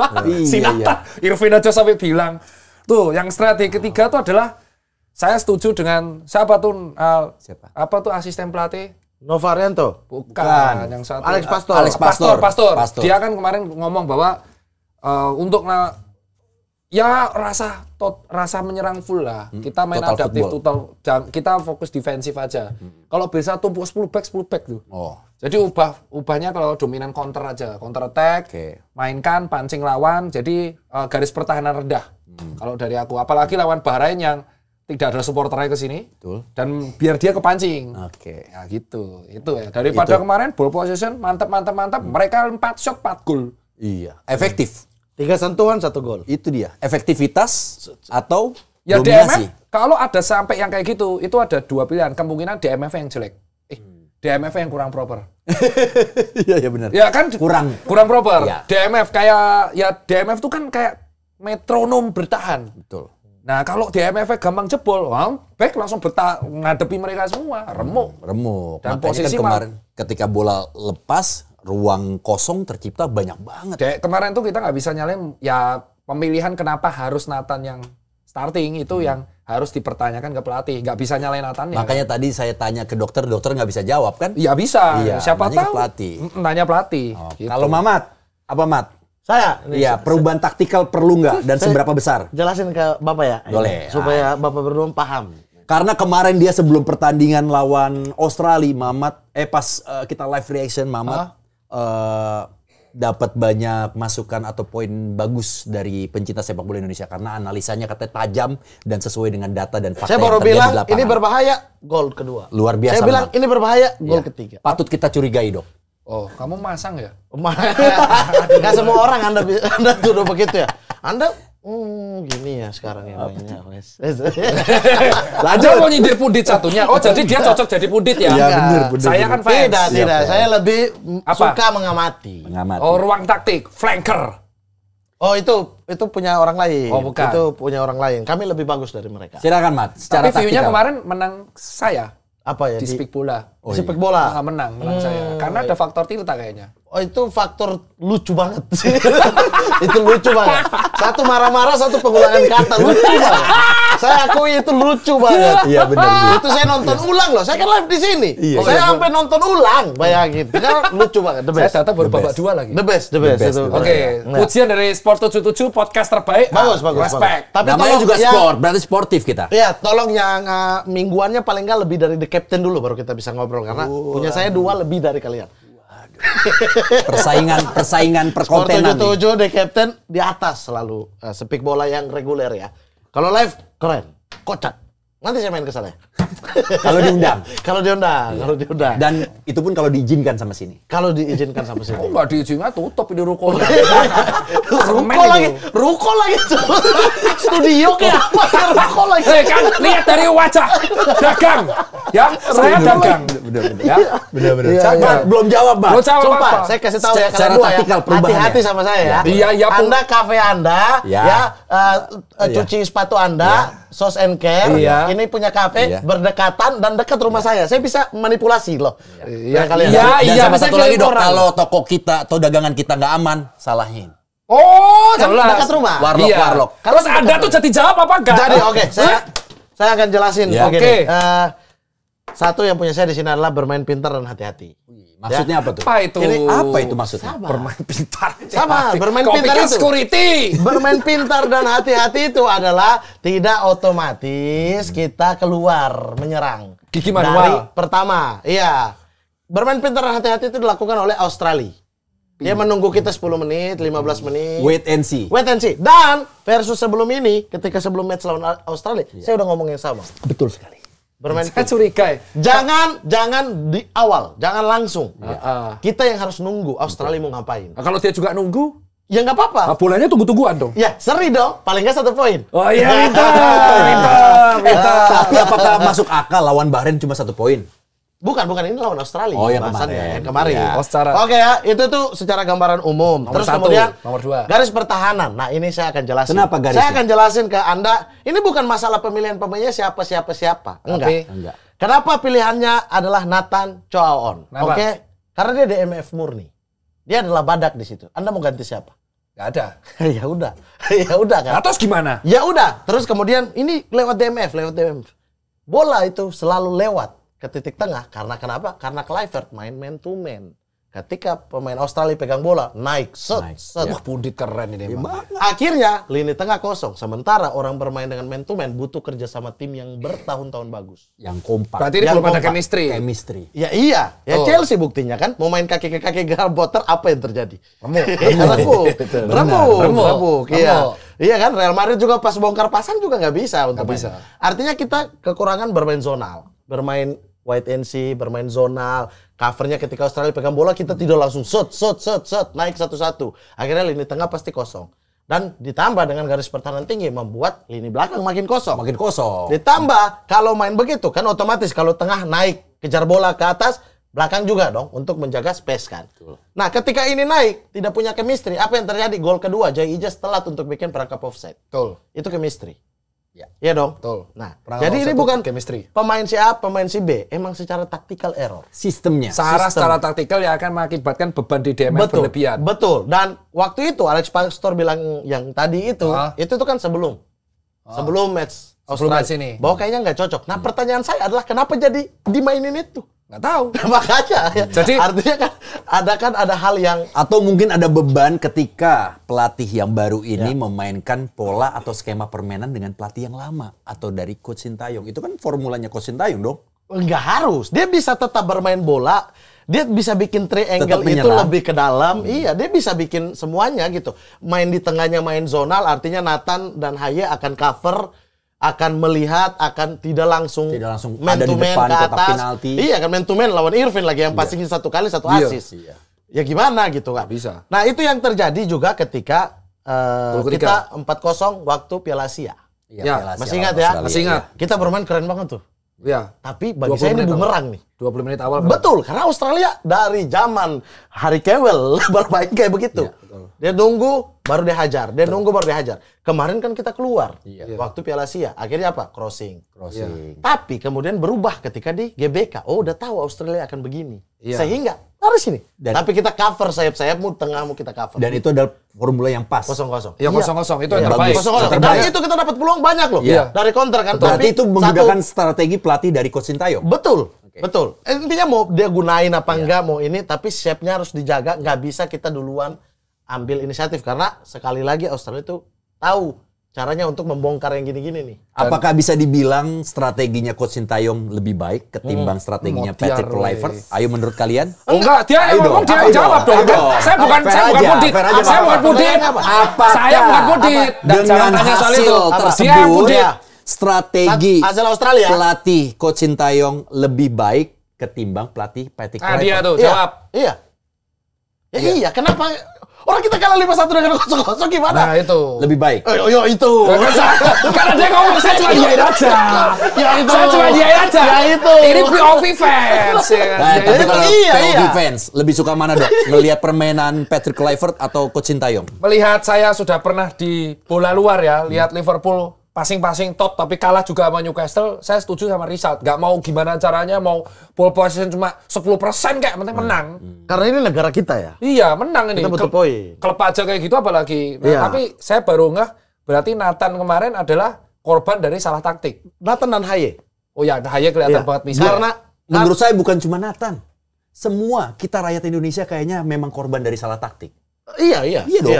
Si Iya, Nathan. Irvin aja sampai bilang. Tuh, yang strategi ketiga tuh adalah, saya setuju dengan, siapa tuh, Siapa? apa tuh asisten pelatih? Novarianto. Bukan. Yang satu. Alex Pastor. Alex Pastor. Pastor. Dia kan kemarin ngomong bahwa untuk ya rasa menyerang full lah. Kita main Total adaptif football. kita fokus defensif aja. Kalau bisa tumpuk 10 back tuh. Oh. Jadi ubahnya kalau dominan counter aja, counter attack, Oke. mainkan pancing lawan, jadi garis pertahanan rendah. Kalau dari aku, apalagi lawan Bahrain yang tidak ada supporternya ke sini, Betul. dan biar dia kepancing. Oke. Ya gitu, itu ya. Daripada kemarin ball possession mantap, mereka 4 shot 4 gol. Iya, efektif. 3 sentuhan 1 gol. Itu dia, efektivitas atau Ya dominasi. DMF, kalau ada sampai yang kayak gitu, itu ada 2 pilihan. Kemungkinan DMF yang jelek. DMF yang kurang proper. Iya, benar. Ya kan Kurang. proper. Ya. DMF kayak ya DMF itu kan kayak metronom bertahan. Betul. Nah, kalau DMF gampang jebol, back langsung ngadepi mereka semua, remuk. Dan Makanya posisi kan kemarin ketika bola lepas, ruang kosong tercipta banyak banget. Kemarin tuh kita nggak bisa nyalain ya pemilihan kenapa harus Nathan yang starting itu yang harus dipertanyakan ke pelatih. Nggak bisa nyalain Nathan ya. Makanya tadi saya tanya ke dokter nggak bisa jawab kan? Iya bisa. Iya, Siapa nanya ke tahu? pelatih. Nanya pelatih. Oh, Gitu. Kalau Mamat, apa Mat? Saya. Iya, perubahan taktikal perlu nggak dan seberapa besar? Jelasin ke Bapak ya. Boleh. Supaya Bapak berdua paham. Karena kemarin dia sebelum pertandingan lawan Australia, Mamat, pas kita live reaction, Mamat dapat banyak masukan atau poin bagus dari pencinta sepak bola Indonesia karena analisanya katanya tajam dan sesuai dengan data dan fakta Saya yang baru terjadi bilang di lapangan. ini berbahaya, gol kedua. Luar biasa, Saya bilang Mat. ini berbahaya, gol Iya. ketiga. Patut kita curigai, Dok. Oh, kamu masang ya? Nggak semua orang Anda tuduh begitu ya. Anda Gini ya sekarang ya mainnya, wes. Lanjut mau nyindir pundit satunya. Oh, jadi dia cocok jadi pundit ya? Iya, bener. Saya kan fans. Tidak. Saya lebih Apa? suka mengamati. Oh, ruang taktik, flanker. Oh, itu punya orang lain. Oh, bukan. Itu punya orang lain. Kami lebih bagus dari mereka. Silakan, Mat. Secara Tapi view-nya taktikal. kemarin menang saya Apa ya? di Speak Bola. di Sepak bola. Menang saya. Karena ada faktor Tirta kayaknya. Oh, itu faktor lucu banget sih. Itu lucu banget. Satu marah-marah, satu pengulangan kata. Lucu banget. Saya akui itu lucu banget. Iya, benar. Itu saya nonton ulang loh. Saya kan live di sini. Iya. Saya sampai nonton ulang. Bayangin. Karena lucu banget. The best. Saya data baru babak 2 lagi. The best. best. Itu. Oke, pujian dari Sport 77 podcast terbaik. Bagus. Respect. Tapi Namanya tolong juga ya- sport, berarti sportif kita. Iya, tolong yang mingguannya paling nggak lebih dari The Captain dulu baru kita bisa ngobrol karena punya saya 2 lebih dari kalian. Persaingan Sport perkontenan. 77 The Captain di atas selalu Speak Bola yang reguler ya. Kalau live keren, kocak. Nanti saya main ke sana. Kalau diundang. Kalau diundang. Dan itu pun kalau diizinkan sama sini. Kalau diizinkan sama sini. Oh, nggak diizinkan tutup di ruko. Ruko lagi. Studio kayak apa? Ruko lagi. Kan lihat dari wajah dagang. Ya, saya dagang. Ya. Benar-benar. Iya, Mat, iya. belum jawab, Mat. Belum jawab Sumpah, apa? saya kasih tahu ya Secara kalian dua ya. taktikal perubahannya. Hati-hati sama saya ya. Iya, Anda kafe Anda, Ya. cuci sepatu Anda, sos and care. Iya. Ini punya kafe Iya. berdekatan dan dekat rumah saya. Saya bisa manipulasi loh. Iya, kalian. iya. Dan sama Saya satu lagi, kirim Dok, orang. kalau toko kita atau dagangan kita nggak aman, salahin. Oh, Kan jelas. dekat rumah. Warlock, Iya. warlock. Terus Anda tuh jadi jawab apa enggak? Jadi oke, saya akan jelasin. Ya. Oke. Oke. Satu yang punya saya di sini adalah bermain pintar dan hati-hati. Maksudnya apa tuh? Apa itu? Apa itu maksudnya? Bermain pintar. Sama, bermain Kau pintar pikir itu. security. Bermain pintar dan hati-hati itu adalah tidak otomatis kita keluar menyerang. Gigi Dari manual. pertama, iya. Bermain pintar dan hati-hati itu dilakukan oleh Australia. Dia menunggu kita 10 menit, 15 menit. Wait and see. Wait and see. Dan versus sebelum ini, ketika sebelum match lawan Australia, saya udah ngomong yang sama. Betul sekali. Bermain Saya pintar. curiga ya. Jangan di awal, jangan langsung. Kita yang harus nunggu Australia mau ngapain. Nah, kalau dia juga nunggu, Ya nggak apa-apa. nah, bolanya tunggu-tungguan dong. Ya, seri dong. Paling nggak 1 poin. Oh iya, Tapi apakah masuk akal lawan Bahrain cuma 1 poin? Bukan ini lawan Australia. Oh, yang bahasannya, kemarin. yang kemarin. Ya. Oh, secara- Oke ya, itu tuh secara gambaran umum. Nomor Terus 1, kemudian nomor 2. garis pertahanan. Nah, ini saya akan jelasin. Kenapa garisnya? Saya akan jelasin ke Anda. Ini bukan masalah pemilihan pemainnya siapa. Enggak. Enggak. Kenapa pilihannya adalah Nathan Choaon? Kenapa? Oke. Karena dia DMF murni. Dia adalah badak di situ. Anda mau ganti siapa? Nggak ada. Ya udah. Ya udah kan. Nah, terus gimana? Ya udah, terus kemudian ini lewat DMF. Bola itu selalu lewat ke titik tengah karena kenapa? Karena Kluivert main man to man. Ketika pemain Australia pegang bola, naik, set. Wah, pundit keren ini. Emang. Akhirnya lini tengah kosong. Sementara orang bermain dengan man to man butuh kerja sama tim yang bertahun-tahun bagus. Yang kompak. Berarti ini Yang belum ada kompak. chemistry. Chemistry. Ya iya, ya Oh. Chelsea buktinya kan, mau main kaki ke kaki Graham Potter, apa yang terjadi? Remuk. Remuk, iya. Iya kan, Real Madrid juga pas bongkar pasang juga nggak bisa untuk main. Nggak bisa. Artinya kita kekurangan bermain zonal, bermain wide and see, bermain zonal. Covernya ketika Australia pegang bola kita tidak langsung set, naik satu-satu. Akhirnya lini tengah pasti kosong. Dan ditambah dengan garis pertahanan tinggi membuat lini belakang makin kosong. Makin kosong. Ditambah kalau main begitu kan otomatis kalau tengah naik kejar bola ke atas, belakang juga dong untuk menjaga space kan. Nah, ketika ini naik tidak punya chemistry, apa yang terjadi? Gol kedua Jai Ijaz telat untuk bikin perangkap offside. Betul. Itu chemistry. Ya. Iya dong. Betul. Nah, Perangkap jadi ini offside bukan itu chemistry. pemain si A, pemain si B, emang secara tactical error. Sistemnya. Secara taktikal yang akan mengakibatkan beban di DMF berlebihan. Betul. Dan waktu itu Alex Pastor bilang yang tadi itu tuh kan sebelum match Sebelum Australia. match ini. Bahwa kayaknya nggak cocok. Nah, pertanyaan saya adalah kenapa jadi dimainin itu? Nggak tahu. Makanya ya. Jadi artinya kan ada hal yang Atau mungkin ada beban ketika pelatih yang baru ini memainkan pola atau skema permainan dengan pelatih yang lama. Atau dari Coach Sintayong. Itu kan formulanya Coach Sintayong dong. nggak harus. Dia bisa tetap bermain bola. Dia bisa bikin triangle Tetap itu menyerang. lebih ke dalam. Iya, dia bisa bikin semuanya gitu. Main di tengahnya main zonal, artinya Nathan dan Haye akan cover, akan melihat, akan tidak langsung man ada to di man depan ke kotak atas. penalti. Iya, kan man to man lawan Irvin lagi yang passing satu kali satu Iya. assist. Ya gimana gitu kan. Nggak bisa. Nah, itu yang terjadi juga ketika kita 4-0 waktu Piala Asia. Ya, Piala Asia masih ingat lawan ya? Australia. Masih ingat. Kita bermain keren banget tuh. Ya. Tapi bagi 20 saya ini menit bumerang nih. 20 menit awal. Betul, karena Australia dari zaman Harry Kewell bermain kayak begitu. Dia nunggu baru dia hajar, dia nunggu baru dia hajar. Kemarin kan kita keluar waktu Piala Asia, akhirnya apa? Crossing. Tapi kemudian berubah ketika di GBK. Oh, udah tahu Australia akan begini. Sehingga harus ini. Tapi kita cover sayap-sayapmu, tengahmu kita cover. Dan itu adalah formula yang pas. 0-0. Ya 0-0 itu yang terbaik. 0-0. Dan itu kita dapat peluang banyak loh. Dari counter kan. Berarti Tapi itu menggunakan strategi pelatih dari Coach Sintayong. Betul. Betul. Intinya mau dia gunain apa enggak mau ini, tapi shape-nya harus dijaga. Nggak bisa kita duluan ambil inisiatif. Karena sekali lagi Australia itu tahu caranya untuk membongkar yang gini-gini nih. Apakah bisa dibilang strateginya Coach Sintayong lebih baik ketimbang strateginya Patrick Kluivert? Ayo menurut kalian? Oh enggak, dia ngomong dia jawab dong. Saya bukan pundit. Saya bukan pundit. Saya bukan pundit. Dan Dengan tanya soal itu. hasil Dia tersebut, pundit. strategi Hasil Australia. pelatih Coach Sintayong lebih baik ketimbang pelatih Patrick Nah, dia Kluivert. tuh jawab. Iya. Ya iya, kenapa? Orang kita kalah 5-1 dengan 0-0 gimana? Nah, itu. Lebih baik. Oh, itu. Karena dia ngomong saya cuma diain aja. Ya itu. Saya cuma diain aja. Ya itu. Ini POV fans. Nah, tapi kalau iya. POV fans lebih suka mana dok? Ngelihat permainan Patrick Kluivert atau Coach Sintayong? Melihat saya sudah pernah di bola luar ya, lihat Liverpool passing-passing top tapi kalah juga sama Newcastle, saya setuju sama Rizal. Gak mau gimana caranya, mau pole position cuma 10% kayak penting menang. Karena ini negara kita ya. Iya, menang ini. Kita butuh poin. Klub aja kayak gitu apalagi. Nah, Iya. tapi saya baru ngeh, berarti Nathan kemarin adalah korban dari salah taktik. Nathan dan Haye. Oh ya, Haye kelihatan banget bisa. Karena Menurut saya bukan cuma Nathan. Semua kita rakyat Indonesia kayaknya memang korban dari salah taktik. Iya dong.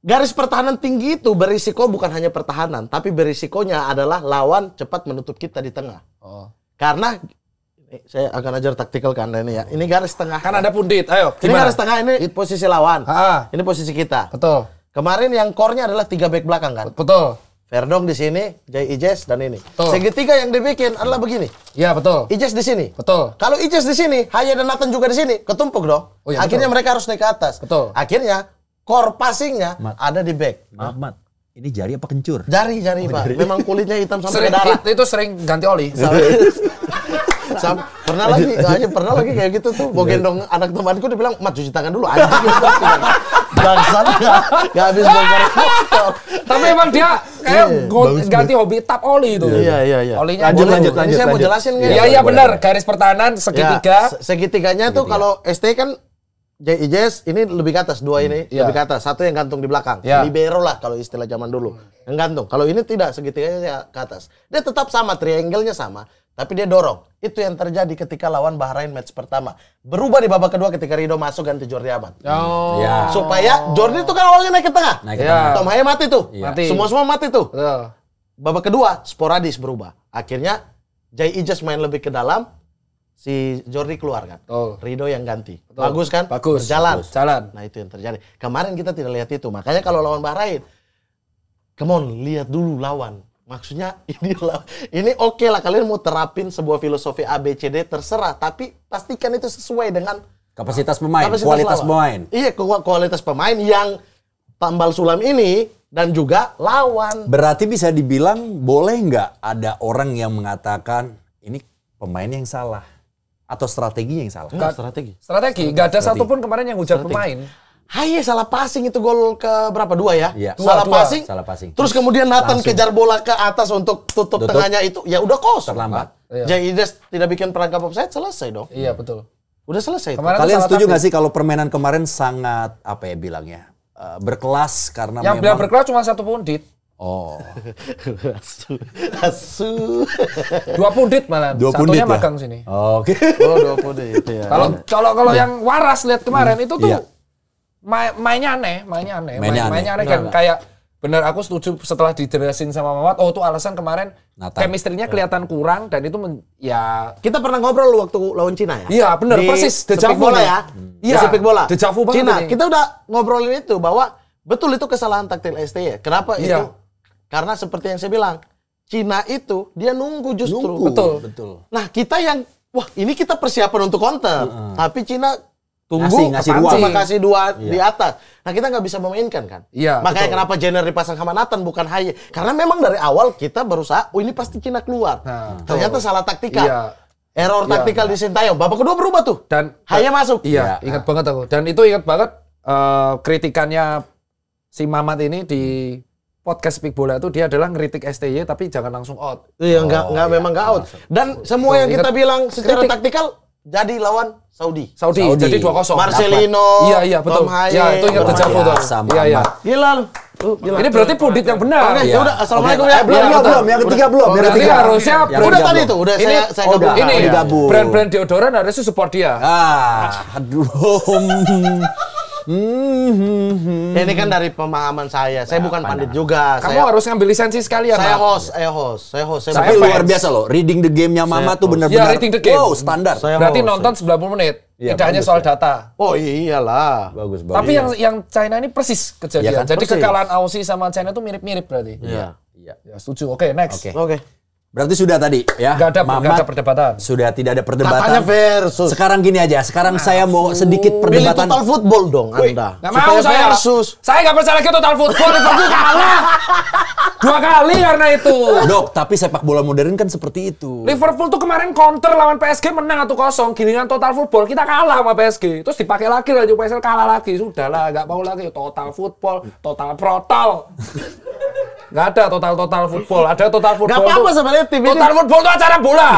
Garis pertahanan tinggi itu berisiko bukan hanya pertahanan, tapi berisikonya adalah lawan cepat menutup kita di tengah. Karena saya akan ajar taktikal kan ini ya. Ini garis tengah. Kan ada pundit. Ayo, Ini gimana? garis tengah, ini posisi lawan. Ini posisi kita. Betul. Kemarin yang core-nya adalah 3 back belakang kan. Betul. Verdong di sini, Jay Ijes dan ini. Betul. Segitiga yang dibikin adalah begini. Iya, betul. Ijes di sini. Betul. Kalau Ijes di sini, Haye dan Nathan juga di sini, ketumpuk dong. Oh iya, Akhirnya betul. mereka harus naik ke atas. Betul. Akhirnya core passingnya ada di back. Maaf, Mat. Ini jari apa kencur? Jari, Pak. Memang kulitnya hitam sampai Sering, ke darah. itu sering ganti oli. Pernah lagi kayak gitu tuh. Mau gendong anak temanku, dia bilang, "Mat, cuci tangan dulu." Anjing. Bangsat enggak habis bongkar motor. Tapi emang dia kayak ganti hobi tap oli itu. Iya. Olinya Lanjut. Ini saya mau jelasin nggak? Iya, benar. Garis pertahanan segitiga. Ya, segitiganya tuh kalau ST kan Ijes ini lebih ke atas, dua ini lebih ke atas, satu yang gantung di belakang. Ya. Libero lah kalau istilah zaman dulu. Yang gantung. Kalau ini tidak, segitiganya ke atas. Dia tetap sama, triangle-nya sama, tapi dia dorong. Itu yang terjadi ketika lawan Bahrain match pertama. Berubah di babak kedua ketika Rido masuk ganti Jordi Amat. Oh. Ya. Supaya Jordi itu kan awalnya naik ke tengah. Naik ke Ya. tengah. Tom Haye mati tuh. Mati. Semua mati tuh. Betul. Babak kedua sporadis berubah. Akhirnya Jay Ijes main lebih ke dalam, si Jordi keluar kan. Rido yang ganti. Betul. Bagus kan? Bagus. Berjalan. Jalan. Nah itu yang terjadi. Kemarin kita tidak lihat itu. Makanya kalau lawan Bahrain, come on, lihat dulu lawan. Maksudnya ini oke lah kalian mau terapin sebuah filosofi ABCD terserah, tapi pastikan itu sesuai dengan Kapasitas pemain, kapasitas kualitas lawan. pemain. Iya, kualitas pemain yang tambal sulam ini dan juga lawan. Berarti bisa dibilang boleh nggak ada orang yang mengatakan ini pemain yang salah atau strateginya yang salah? Enggak, strategi. Strategi. Nggak ada satupun kemarin yang hujat pemain. Haye salah passing itu gol ke berapa? 2 ya? Iya. Salah Dua. passing. Salah passing. Terus kemudian Nathan Langsung. kejar bola ke atas untuk tutup tengahnya itu. Ya udah kosong. Terlambat. Iya. Jay Ijes tidak bikin perangkap offside, selesai dong. Iya, betul. Udah selesai. Kemarin Kalian salah setuju taktik. nggak sih kalau permainan kemarin sangat apa ya bilangnya berkelas karena Yang memang bilang berkelas cuma satu pundit. oh Asu. 2 pundit malah. Dua Satunya pundit ya? magang sini. oke. Oh, 20 itu ya. Kalau yang waras lihat kemarin itu tuh Iya. mainnya aneh. Mainnya aneh. Mainnya aneh kan kayak bener aku setuju setelah dijelasin sama Mamat, oh itu alasan kemarin Nathan. chemistry-nya kelihatan kurang dan itu ya Kita pernah ngobrol waktu lawan Cina ya? iya bener Di persis Sepik dejavu bola nih. ya. Iya, Di Sepik bola. dejavu banget Cina, ini. kita udah ngobrolin itu bahwa betul itu kesalahan taktik STY. Kenapa Iya. itu? Karena seperti yang saya bilang, Cina itu dia nunggu justru. Betul. Betul. Nah, kita yang wah, ini kita persiapan untuk counter. Tapi Cina tunggu, ngasih ruang. cuma kasih 2 di atas. Nah kita nggak bisa memainkan kan. Iya, Makanya betul. kenapa Jenner dipasang sama Nathan bukan Haye. Karena memang dari awal kita berusaha, ini pasti Cina keluar. Nah, Ternyata betul. salah taktikal. Iya. Error Iya. taktikal di Sintayong. Babak kedua berubah tuh. Dan Haye masuk. Iya, Iya. ingat banget aku. Dan itu ingat banget kritikannya si Mamat ini di podcast Speak Bola itu dia adalah ngeritik STY tapi jangan langsung out. Iya, memang nggak out. Dan semua yang kita Ingat, bilang secara kritik. taktikal jadi lawan Saudi. Saudi. Jadi 2-0. Marcelino, Iya, betul. Tom Haye. Iya, itu ingat deja vu tuh. Biasa, Iya, iya. Mamat. Gila lu. Gila. Ini berarti pundit yang benar. Oke, Iya. udah. Assalamualaikum Oke. ya. Belum, Iya, betul. yang ketiga belum. Oh, Yang berarti ketiga. harusnya Yang Udah ketiga tadi belum. tuh, udah Ini saya udah. gabung. Ini digabung. brand-brand deodoran harusnya support dia. Aduh. Ya, ini kan dari pemahaman saya. Saya bukan pandit juga. Kamu harus ngambil lisensi sekalian. Saya Mat. host. Saya Tapi fans. luar biasa loh, reading the game-nya Mama tuh benar-benar. Iya, reading the game. Wow, standar. Saya Berarti host. nonton 90 menit. Iya, Tidak hanya bagus soal ya. data. Oh iyalah. Bagus, bagus. Tapi yang China ini persis kejadian. Iya kan? Jadi Persis. kekalahan Aussie sama China itu mirip-mirip berarti. Iya. Iya. Ya, setuju. Oke, next. Oke. Oke. Berarti sudah tadi ya. Nggak ada Mamat perdebatan. sudah tidak ada perdebatan. Katanya versus. Sekarang gini aja. Sekarang saya mau sedikit Pilih perdebatan. total football dong Anda. Nggak mau Supaya saya. versus. Saya nggak percaya lagi total football. Liverpool kalah 2 kali karena itu. Dok, tapi sepak bola modern kan seperti itu. Liverpool tuh kemarin counter lawan PSG menang 1-0. Giliran total football kita kalah sama PSG. Terus dipakai lagi lanjut PSL kalah lagi. Sudahlah, nggak mau lagi total football, total protol. Nggak ada total football. Ada total football. Gak apa-apa tuh- sebenarnya tim ini. Total football itu acara bola.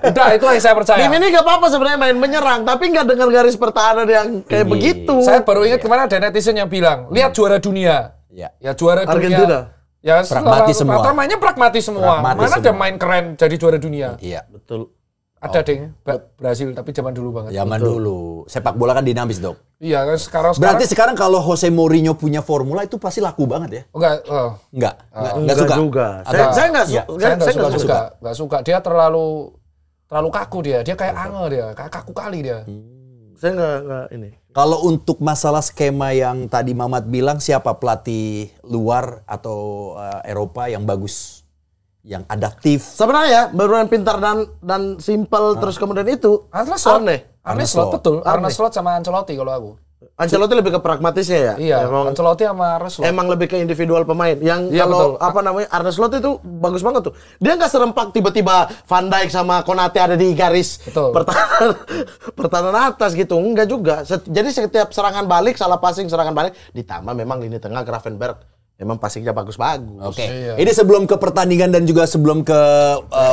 Udah, itu yang saya percaya. Tim ini gak apa-apa sebenarnya main menyerang, tapi nggak dengan garis pertahanan yang kayak begitu. Saya baru ingat kemarin ada netizen yang bilang, lihat juara dunia. Ya. Ya juara Argentina. dunia. Ya Pragmatis semua. rata-rata mainnya pragmatis semua. Pragmatis Mana ada semua. main keren jadi juara dunia? Iya. Betul. Ada deh, Brasil tapi zaman dulu banget. Zaman dulu. Sepak bola kan dinamis, Dok. Iya, kan sekarang Berarti sekarang kalau Jose Mourinho punya formula itu pasti laku banget ya? enggak, Enggak Enggak suka. juga. Atau- Saya nggak Iya. saya saya enggak nggak suka. Enggak suka. Dia terlalu kaku dia. Dia kayak angel dia, kayak kaku kali dia. Saya nggak ini. Kalau untuk masalah skema yang tadi Mamat bilang, siapa pelatih luar atau Eropa yang bagus? Yang adaptif? Sebenarnya bermain pintar dan simpel terus kemudian itu Arne Slot. aneh. Arne Arne Slot Slot. betul. Arne Arne. Slot sama Ancelotti kalau aku. Ancelotti lebih ke pragmatisnya ya. Iya, Emang, Ancelotti sama Arne Slot. emang lebih ke individual pemain. Yang Iya, kalau betul. apa namanya Arne Slot itu bagus banget tuh. Dia nggak serempak tiba-tiba Van Dijk sama Konate ada di garis Betul. pertahanan atas gitu. Enggak juga. Jadi setiap serangan balik, salah passing serangan balik, ditambah memang lini tengah Gravenberch emang passingnya bagus-bagus. Oke. Iya. Ini sebelum ke pertandingan dan juga sebelum ke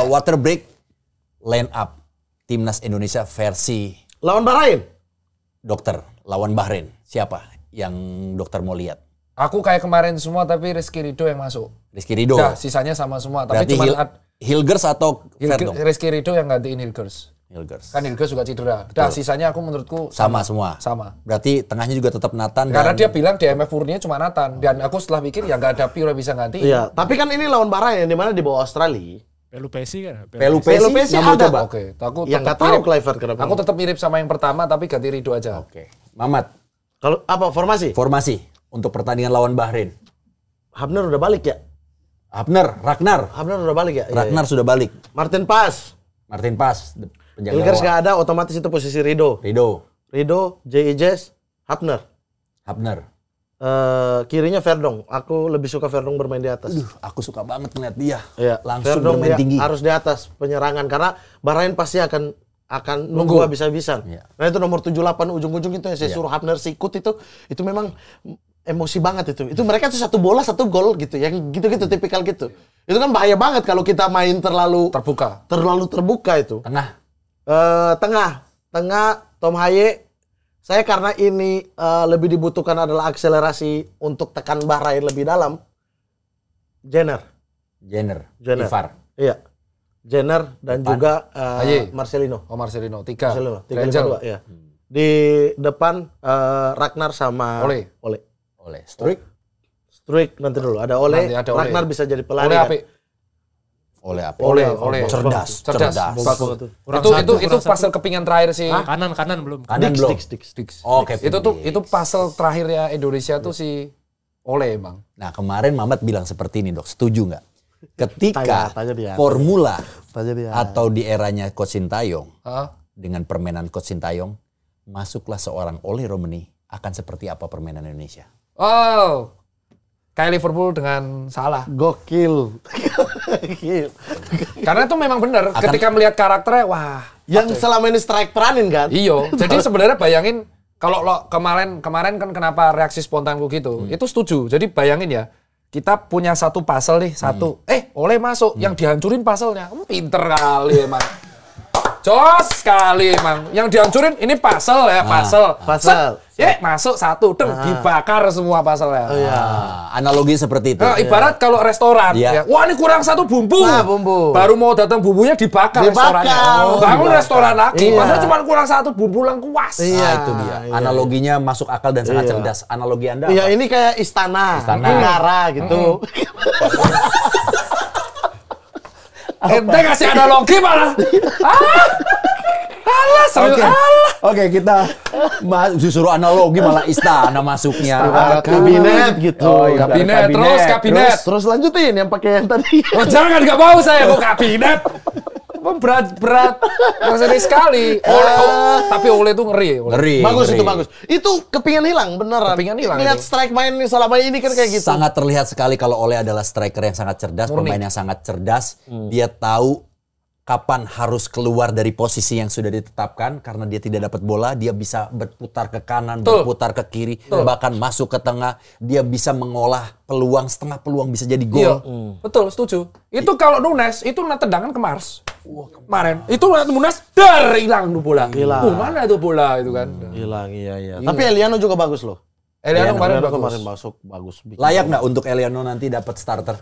water break, line up timnas Indonesia versi Lawan Bahrain. dokter lawan Bahrain. Siapa yang dokter mau lihat? Aku kayak kemarin semua tapi Rizky Ridho yang masuk. Rizky Ridho. Udah, sisanya sama semua. Tapi Berarti cuma Hilgers atau Verdong? Rizky Ridho yang gantiin Hilgers. Hilgers. Kan Hilgers juga cedera. Udah, sisanya aku menurutku Sama semua. sama. Berarti tengahnya juga tetap Nathan. Karena dan- dia bilang DMF murninya cuma Nathan. Dan aku setelah pikir ya nggak ada Piro yang bisa ganti. Iya, tapi kan ini lawan Bahrain yang dimana di bawah Australia. Pelupesi kan? Pelupesi Pelupesi nggak mau ada. coba. Oke, aku Yang tetap nggak tahu mirip. Kluivert kenapa. Aku tetap mirip sama yang pertama tapi ganti Ridho aja. Oke. Mamat, Kalau apa formasi? formasi untuk pertandingan lawan Bahrain. Hafner udah balik ya? Ragnar Hafner udah balik ya? Iya, Ragnar sudah balik. Martin Pas. Martin Pas, penjaga Hilgers gawang. nggak ada, otomatis itu posisi Ridho. Ridho, J.I.J.S, Hafner. Hafner. Kirinya Verdong. Aku lebih suka Verdong bermain di atas. Aku suka banget ngeliat dia. Iya, Langsung Verdong bermain dia tinggi. harus di atas penyerangan karena Bahrain pasti akan nunggu habis-habisan. Iya. Nah itu nomor 78 ujung-ujung itu yang saya suruh Hafner sikut itu memang emosi banget itu. Itu mereka tuh satu bola satu gol gitu, yang gitu-gitu tipikal gitu. Itu kan bahaya banget kalau kita main terlalu terbuka itu. Tengah. Tengah Tom Haye. Saya karena ini lebih dibutuhkan adalah akselerasi untuk tekan Bahrain lebih dalam. Jenner. Ivar. Iya. Jenner dan Depan. juga Haye. Marcelino. Oh Marcelino, 3. Marcelino, 3 Angel. 2 ya. Di depan Ragnar sama Ole. Oleh Struik nanti dulu. Ada Ole. Nanti ada Ole. Ragnar bisa jadi pelari. Oleh kan? apik. Oleh apa? Ole. Bagus. Cerdas. Bagus. Bagus. Kurang Itu satu, itu kurang puzzle kepingan terakhir sih. Kanan belum. Kanan belum. Sticks. Oke. Itu puzzle terakhirnya Indonesia tuh si Ole emang. Nah kemarin Mamat bilang seperti ini dok, setuju nggak? Ketika Tanya dia. formula Tanya dia. atau di eranya Coach Sintayong Hah? dengan permainan Coach Sintayong, masuklah seorang Ole Romani, akan seperti apa permainan Indonesia? Oh, kayak Liverpool dengan Salah. Gokil. Karena itu memang benar. Ketika melihat karakternya, wah. Yang selama ini strike peranin kan? Iyo. Jadi sebenarnya bayangin kalau lo kemarin kan kenapa reaksi spontanku gitu? Itu setuju. Jadi bayangin ya, kita punya satu puzzle nih, Ole masuk, yang dihancurin puzzle-nya. Pinter kali emang. Jos sekali emang. Yang dihancurin ini puzzle ya, puzzle. Masuk satu, dibakar semua puzzle-nya. Oh, iya. Analogi seperti itu. Nah, ibarat kalau restoran, ya. Wah ini kurang satu bumbu. Nah, bumbu. Baru mau datang bumbunya dibakar restorannya. Bangun restoran lagi, padahal cuma kurang satu bumbu lengkuas. Nah, itu dia. Analoginya masuk akal dan sangat cerdas. Analogi Anda apa? Iya, ini kayak istana. Negara gitu. Ente kasih analogi malah. Alah, serius. Oke, kita disuruh analogi malah istana masuknya. Kabinet gitu. Oh, iya, Kabinet. Terus lanjutin yang pakai yang tadi. Oh, jangan, nggak mau saya kok kabinet. Berat. Sering sekali. Tapi Ole itu ngeri. Bagus. Itu kepingin hilang beneran. Kepingin hilang Lihat itu. strike main selama ini kan kayak gitu. Sangat terlihat sekali kalau Ole adalah striker yang sangat cerdas, pemain yang sangat cerdas. Dia tahu kapan harus keluar dari posisi yang sudah ditetapkan karena dia tidak dapat bola, dia bisa berputar ke kanan, berputar ke kiri, bahkan masuk ke tengah. Dia bisa mengolah peluang, setengah peluang bisa jadi gol. Iya, betul, setuju. Itu kalau Nunes, itu tendangan ke Mars. Kemarin, itu Nunes, hilang tuh bola. Mana tuh bola itu kan? Hilang, iya. Tapi Eliano juga bagus loh. Eliano kemarin masuk bagus. Layak nggak untuk Eliano nanti dapat starter?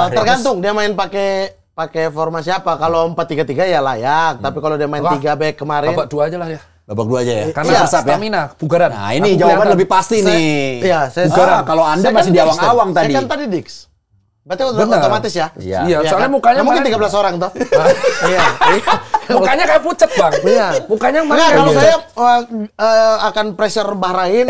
Tergantung dia main pakai formasi apa. Kalau 4-3-3 ya layak. Tapi kalau dia main 3 back kemarin. Babak 2 aja lah ya. Babak 2 aja ya. Karena stamina, bugaran. Nah, ini jawaban lebih pasti nih. Iya, kalau Anda masih di awang-awang tadi. Saya kan tadi Dix. Berarti otomatis ya? Iya, soalnya mukanya mungkin 13 orang toh. Iya. Mukanya kayak pucet, Bang. Iya. Mukanya Enggak, kalau saya akan pressure Bahrain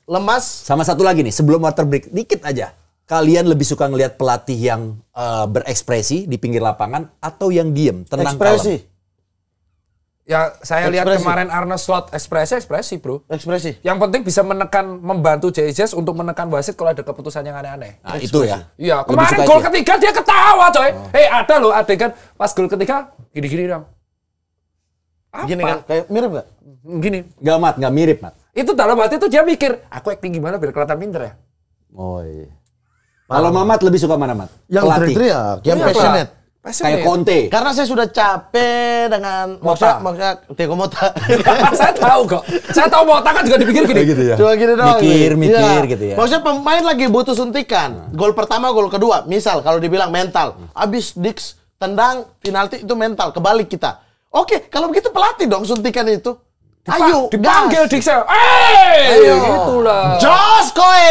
lemas. Sama satu lagi nih, sebelum water break dikit aja. Kalian lebih suka ngelihat pelatih yang berekspresi di pinggir lapangan atau yang diem, tenang Ekspresi. kalem? Ya, saya lihat kemarin Arne Slot ekspresi, Bro. Ekspresi. Yang penting bisa membantu JJS untuk menekan wasit kalau ada keputusan yang aneh-aneh. Nah, itu ya. Iya, kemarin gol ketiga dia ketawa, coy. Ada loh adegan pas gol ketiga gini-gini dong. Apa? Gini kan, kayak mirip nggak? Gini. Nggak mirip, Mat. Itu dalam hati itu dia mikir, aku acting gimana biar kelihatan pinter ya? Oh iya. Kalau Mamat lebih suka mana, Mat? Yang teriak, yang passionate. Kayak Conte. Karena saya sudah capek dengan maksudnya Thiago Motta. Saya tahu kok. Saya tahu Motta kan juga dipikir gini. Gitu ya. Cuma gini doang. Mikir gitu ya. Maksudnya pemain lagi butuh suntikan. Gol pertama, gol kedua. Misal kalau dibilang mental. Abis Dix tendang, penalti itu mental. Kebalik kita. Oke, kalau begitu pelatih dong suntikan itu. Ayo, dipanggil Dixel. Itulah. Jos koe.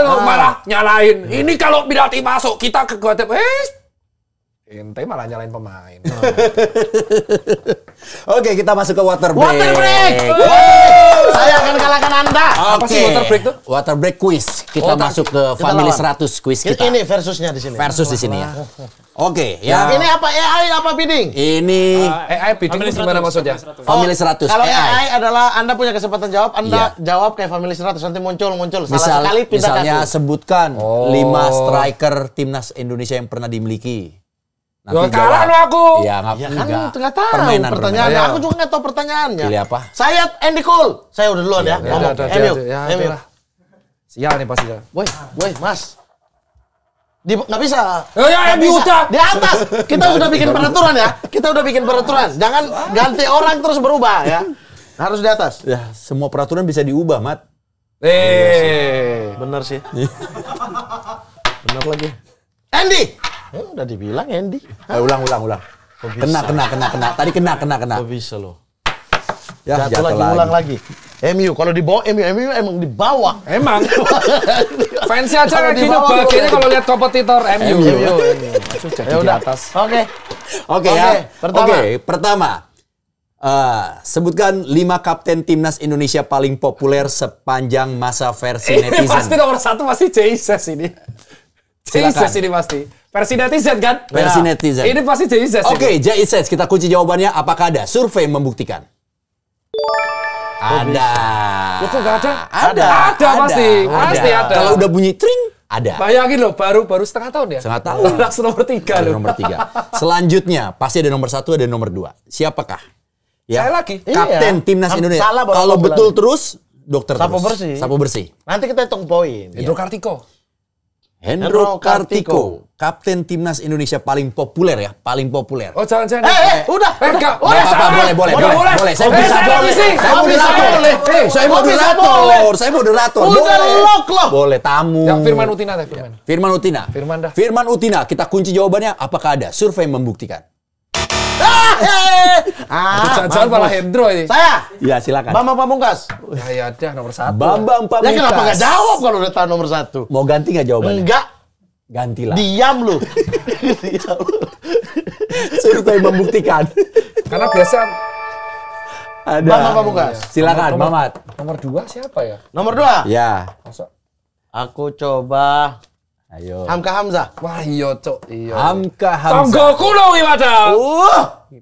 Malah nyalain. Ini kalau penalti masuk kita ke gua ente malah nyalain pemain. Oke, kita masuk ke water break. Water break. Saya akan kalahkan Anda. Apa sih water break tuh? Water break quiz. Kita masuk ke Family 100 quiz kita. Ini versusnya di sini. Versus di sini ya. Oke, ya. Ini apa AI apa bidding? Ini AI bidding itu gimana maksudnya? Family 100. Kalau AI adalah Anda punya kesempatan jawab, Anda jawab kayak Family 100 nanti muncul. Salah sekali pindah misalnya kartu. sebutkan 5 striker timnas Indonesia yang pernah dimiliki. Nanti kalah lo aku. Iya, Nggak tahu permainan. pertanyaannya. Aku juga nggak tahu pertanyaannya. Pilih apa? Saya Andy Cole. Saya udah duluan ya. Ngomong. MU. Sial nih pasti. Woi, Mas. Nggak bisa. MU udah. Di atas. Kita sudah bikin peraturan ya. Jangan ganti orang terus berubah ya. Harus di atas. Ya, semua peraturan bisa diubah, Mat. Bener sih. Bener lagi. Andy. Udah dibilang Andy. Ulang. Kena. Tadi kena. Kok bisa loh. Ya, jatuh lagi, ulang lagi. MU, kalau di bawah MU emang di bawah. Emang. Fansnya aja kayak gini bahagianya kalau lihat kompetitor MU. Ya udah. Oke ya. Pertama. Sebutkan 5 kapten timnas Indonesia paling populer sepanjang masa versi netizen. Ini pasti nomor 1 pasti Jesus ini. Jesus ini pasti. Versi netizen kan? Versi netizen. Ini pasti Jesus. Oke, Jesus. Kita kunci jawabannya. Apakah ada survei membuktikan? Ada. Loh, kok nggak ada? Ada. Ada, pasti ada. Kalau udah bunyi tring, ada. Bayangin loh, baru setengah tahun ya? Setengah tahun. Langsung nomor 3 Ada loh. nomor 3. Selanjutnya, pasti ada nomor 1, ada nomor 2. Siapakah? Ya. Saya lagi. Kapten Iya. Timnas Indonesia. Salah baru Kalau aku betul bilang. terus, dokter Sapu terus. bersih. Sapu bersih. Nanti kita hitung poin. Hendro Kartiko. Hendro Kartiko. Kapten Timnas Indonesia paling populer ya. Paling populer. Oh, jangan-jangan. Udah. Enggak. Nggak apa-apa, boleh. Saya moderator. Saya moderator. Udah Boleh. lock loh. Boleh, tamu. Yang Firman Utina teh, Firman. Firman Utina. Firman dah. Firman Utina, kita kunci jawabannya. Apakah ada survei membuktikan? Jangan-jangan malah Hendro ini. Saya. Ya, silakan. Bambang Pamungkas. Ya dah nomor 1. Bambang Ya kenapa Pamungkas. nggak jawab kalau udah tahu nomor 1? Mau ganti nggak jawabannya? Enggak. Gantilah. Diam lu. Diam lu. Survei membuktikan. Karena biasa Ada. Bambang Pamungkas. Silakan, Mamat. nomor 2 siapa ya? Nomor 2. Ya. Masa? Aku coba Ayo. Hamka Hamzah. Wah, iya, Cok. Iya. Hamka Hamzah. Tonggoku loh, Iwada.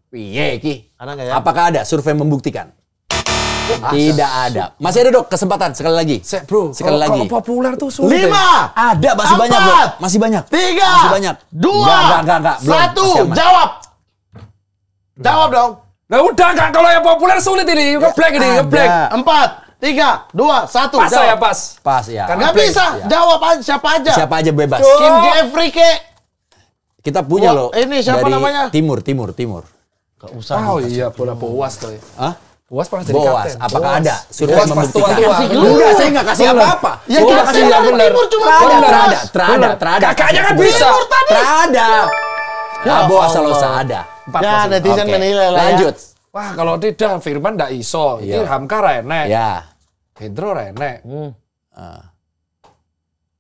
Piye ki? Ada nggak ya? Apakah ada survei membuktikan? Tidak ada. Masih ada, Dok, kesempatan sekali lagi. Bro, Sekali lagi. Kalau populer tuh sulit. 5. Ada, masih banyak, Dok. Masih banyak. 3. Masih banyak. 2. Enggak. Belum. 1. Masih aman. Jawab. Jawab dong. Nah udah Kak, kalau yang populer sulit ini. Ngeblank ini, ngeblank. 4, 3, 2, 1. Pas saya pas. Pas ya. Kan Nggak ngeblank. bisa. Ya. Jawab aja siapa aja. Siapa aja bebas. Kim Jeffrey ke. Kita punya Wah, loh. ini siapa dari namanya? Timur. Gak usah. Oh iya, bola Boas tuh. Hah? Boas pernah jadi Boas. kapten. Apakah Boas. ada survei Boas pas membuktikan? tua-tua. Enggak, saya nggak kasih apa-apa. Ya Boas kapten iya, dari bener. Timur cuma Terada. Kakaknya kan bisa. Terada. Ya Boas Allah. Salosa ada. Ya netizen Oke. menilai lah ya. Lanjut. Wah, kalau tidak Firman ndak iso. Ini Iya. Hamka Rene. Ya. Hendro Rene.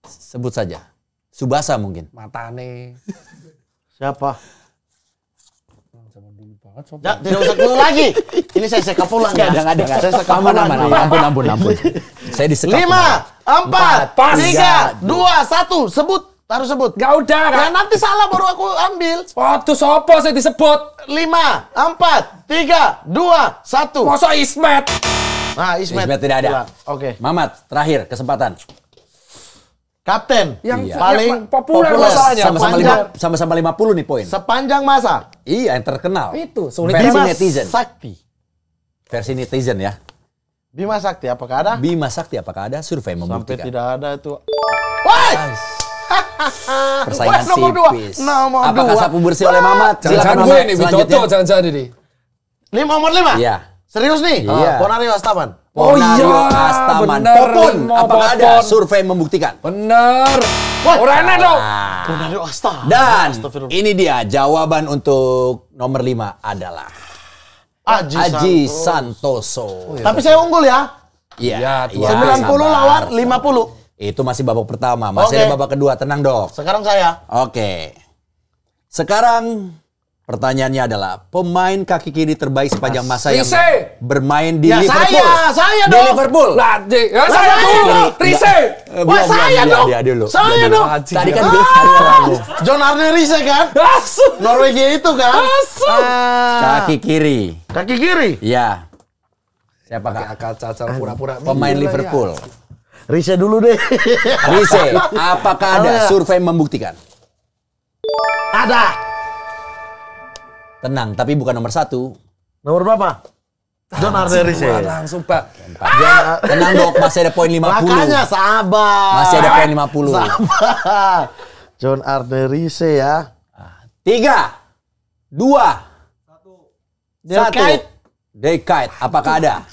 Sebut saja. Subasa mungkin. Matane. Siapa? Zaman dulu banget sob. Ya, tidak usah keluar lagi. Ini saya seka pulang ya. Nggak ada. Saya seka pulang. Ampun. Saya disekap. 5, 4, Pas. 3, 2, 1. Sebut. Harus sebut. Enggak udah, Kak. Ya nanti salah baru aku ambil. Waduh, sopo saya disebut. 5, 4, 3, 2, 1. Masa Ismet. Nah, Ismet tidak ada. Pulang. Oke. Mamat, terakhir kesempatan. Kapten. Yang Iya. paling populer populer. masalahnya. Sama-sama 50 nih poin. Sepanjang masa. Iya, yang terkenal. Itu sulit Versi banget. netizen. Sakti. Versi netizen ya. Bima Sakti, apakah ada? Bima Sakti, apakah ada survei Sampai membuktikan? tidak ada itu. Woi! Persaingan Woi, nomor dua. tipis. Nomor Apakah 2. sapu bersih oleh Mamat? Jangan gue Mamat. ini, Selanjutnya. Widodo, jangan-jangan ini. Nomor 5. Iya. Serius nih? Iya. Ponario Astaman. Oh Ponario iya, Astaman. bener. Popon. Mau Apakah ada Popon. survei membuktikan? Bener. Woi. Rene dong. Ponario Astaman. Dan Astagfirullah. ini dia jawaban untuk nomor 5 adalah Aji Santoso. Tapi saya unggul ya. Iya, Iya, 90 sabar. lawan 50. Itu masih babak pertama, masih Oke. ada babak kedua. Tenang, Dok. Sekarang saya. Oke. Sekarang pertanyaannya adalah pemain kaki kiri terbaik sepanjang masa yang Rise. bermain di Ya Liverpool. saya Di dong. Liverpool. Latih. Ya, saya saya dulu. dong. Rise. Wah, saya dong. Dia dulu. Saya Dia dulu. dong. Tadi kan Ah. bilang kamu. John Arne Riise kan? Asu. Norwegia itu kan? Asu. Kaki kiri. Kaki kiri. Ya. Siapa Pakai kak? akal cacar pura-pura. Pemain Gila, Liverpool. Riise dulu deh. Rise, apakah ada Ada. survei membuktikan? Ada. Tenang, tapi bukan nomor 1. Nomor berapa? John Arne Riise. Wah, langsung, Pak. Tenang, Dok, masih ada poin 50. Makanya sabar. Masih ada poin 50. Sabar. John Arne Riise ya. 3, 2, 1. Dekait. Dekait, apakah ada?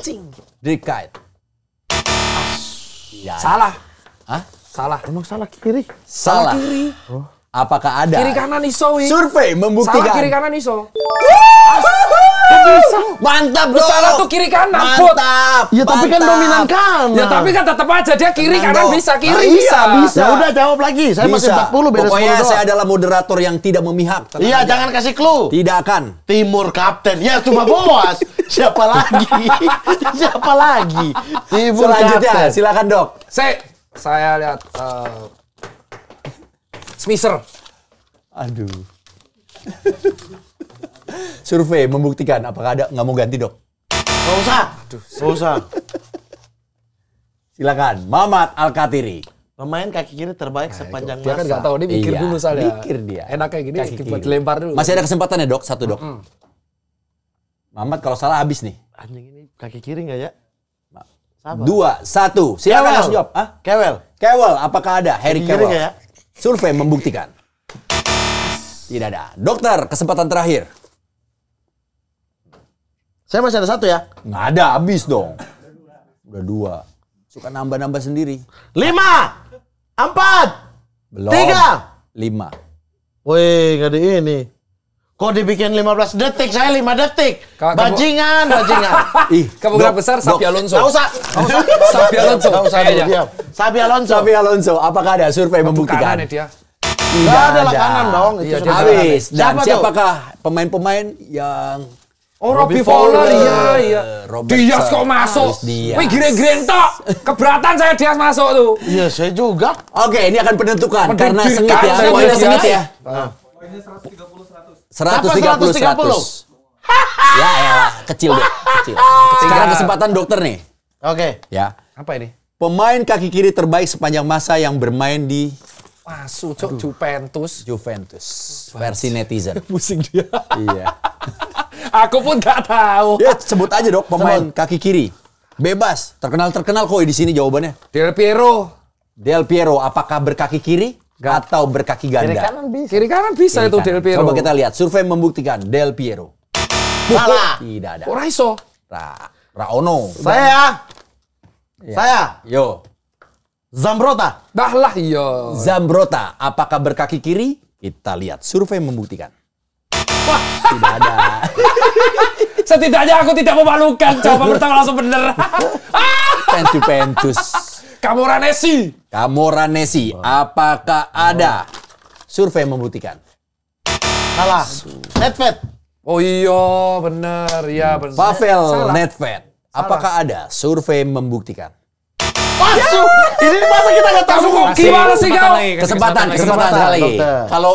Dekait. Ya. Salah. Hah? Salah. Emang salah kiri? Salah. Kiri. Apakah ada? Kiri kanan iso, wi. Survei membuktikan. Salah kiri kanan iso. Mantap, Lu Dok. salah tuh kiri kanan, Bud. Mantap. Ya tapi kan mantap. dominan kanan. Ya tapi kan tetap aja dia kiri Tenang, kanan Dok. bisa, kiri Ah, bisa. Bisa. Ya udah jawab lagi. Saya masih Bisa. 40 beda 10 Pokoknya doang. saya adalah moderator yang tidak memihak. Tenang Iya, aja. jangan kasih clue. Tidak akan. Timur Kapten. Ya cuma Boas. Siapa lagi? Siapa lagi? Timur Selanjutnya, Kapten. silakan, Dok. Saya lihat Smisser. Aduh. Survei membuktikan apakah ada, nggak mau ganti, Dok. Nggak usah. Nggak usah. Silakan, Mamat Al-Katiri. Pemain kaki kiri terbaik sepanjang Dia kan masa. nggak tahu, dia mikir Iya, dulu soalnya. mikir dia. Enak kayak gini, Kaki kita kiri. dilempar dulu. Masih ada kesempatan ya, Dok? Satu, Dok. Mamat kalau salah habis nih. Anjing ini kaki kiri nggak ya? Sabar. 2, 1. Silakan Kewel. langsung jawab. Hah? Kewel. Kewel, apakah ada? Harry Kaki kiri Kewel. nggak ya? Survei membuktikan. Tidak ada. Dokter, kesempatan terakhir. Saya masih ada satu ya. Nggak ada, habis dong. Udah 2. Suka nambah-nambah sendiri. 5, 4, Belum. 3. 5. Wih, nggak di ini. Kok dibikin 15 detik? Saya 5 detik. Kamu- Bajingan. Ih, Kemungkinan Dok, besar Dok. Sabi Alonso. Nggak usah. Sabi Alonso. Nggak usah. Kayaknya. Diam. Sabi Alonso. Xabi Alonso, apakah ada survei Bukan membuktikan? kanan ya dia. Nggak ada lah kanan dong. Itu Iya, sudah dia kanan. Habis. Dan Siapa tuh? siapakah pemain-pemain yang Oh, Robbie Robbie Fowler, Fowler. iya. Robert Dias kok Sar- masuk. Dias. Wih, gire-giren tok. Keberatan saya Dias masuk tuh. Iya, saya juga. Oke, ini akan penentukan Mending karena sengit Dias, ya. saya Poinnya Dias. sengit ya. Poinnya 130-100. 130 100. Ya, kecil deh, kecil. Sekarang kesempatan dokter nih, Oke. ya. Apa ini? Pemain kaki kiri terbaik sepanjang masa yang bermain di Masuk, Cok. Juventus. Juventus versi netizen. Pusing dia. Iya. Aku pun nggak tahu. Ya, sebut aja dok pemain kaki kiri. Bebas, terkenal kok di sini jawabannya. Del Piero. Del Piero, apakah berkaki kiri atau berkaki ganda? Kiri kanan bisa. Kiri kanan bisa Kiri itu kanan. Del Piero. Coba kita lihat, survei membuktikan Del Piero. Salah. Tidak ada. Ora iso. Raono. Saya. Saya. Yo. Zambrota. Dah lah iya. Zambrota, apakah berkaki kiri? Kita lihat, survei membuktikan. Wah, tidak ada. Setidaknya aku tidak memalukan. Coba pertama langsung bener. Juventus. Camoranesi. Camoranesi, apakah ada? Survei membuktikan. Salah. Nedved. Oh iya, bener. Iya, bener. Pavel Salah. Nedved, apakah ada? Survei membuktikan. Masuk. Ini masa kita nggak tahu? Kamu kok gimana sih kau? Kesempatan lagi. sekali lagi. Dokter. Kalau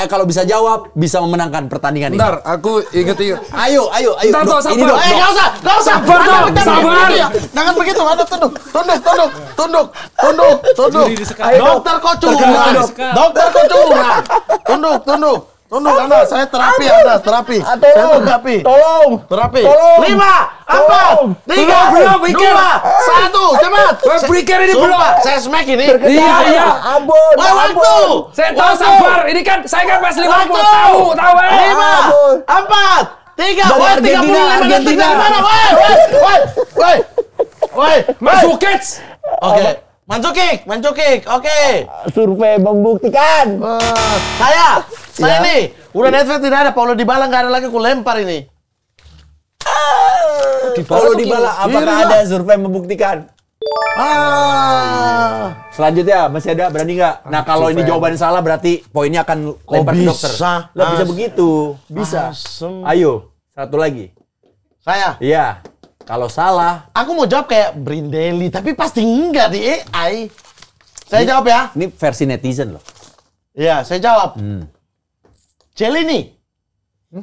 kalau bisa jawab, bisa memenangkan pertandingan ini. Bentar, aku inget. Ayo. Bentar, Dok, sabar. ini dok. Nggak usah. Sabar, Dok. Sabar. Jangan begitu. Ada tunduk. Juri disekap. Dokter kok curang. Disekap. Dokter kok curang. Tunduk. Anda, saya terapi Anda, terapi. Saya terapi. Tolong. Terapi. Tolong. 5, 4, 3, Belum, pikir. 2, 1, cepat. Pikir ini Sumpah, belum. saya smack ini. Iya. Ampun. Wah, waktu. Saya tahu sabar. Ini kan saya kan pas 50 tahu. 5, 4, 3, Dari woi, Argentina, 35 detik Argentina. dari mana? Woi. Mandzukic. Oke. Mancukik. Oke. Survei membuktikan. Saya nih. Udah Nedved tidak ada, Paulo Dybala nggak ada lagi, aku lempar ini. Kalau Dybala, apakah ada survei membuktikan? Selanjutnya masih ada, berani nggak? Nah kalau ini jawabannya salah berarti poinnya akan lempar ke dokter. bisa? Lah bisa begitu, bisa. Asem. Ayo, satu lagi. Saya. Iya, kalau salah, Aku mau jawab kayak Brindelli, tapi pasti enggak di AI. Saya jawab ya. ini versi netizen loh. Iya, saya jawab. Celini.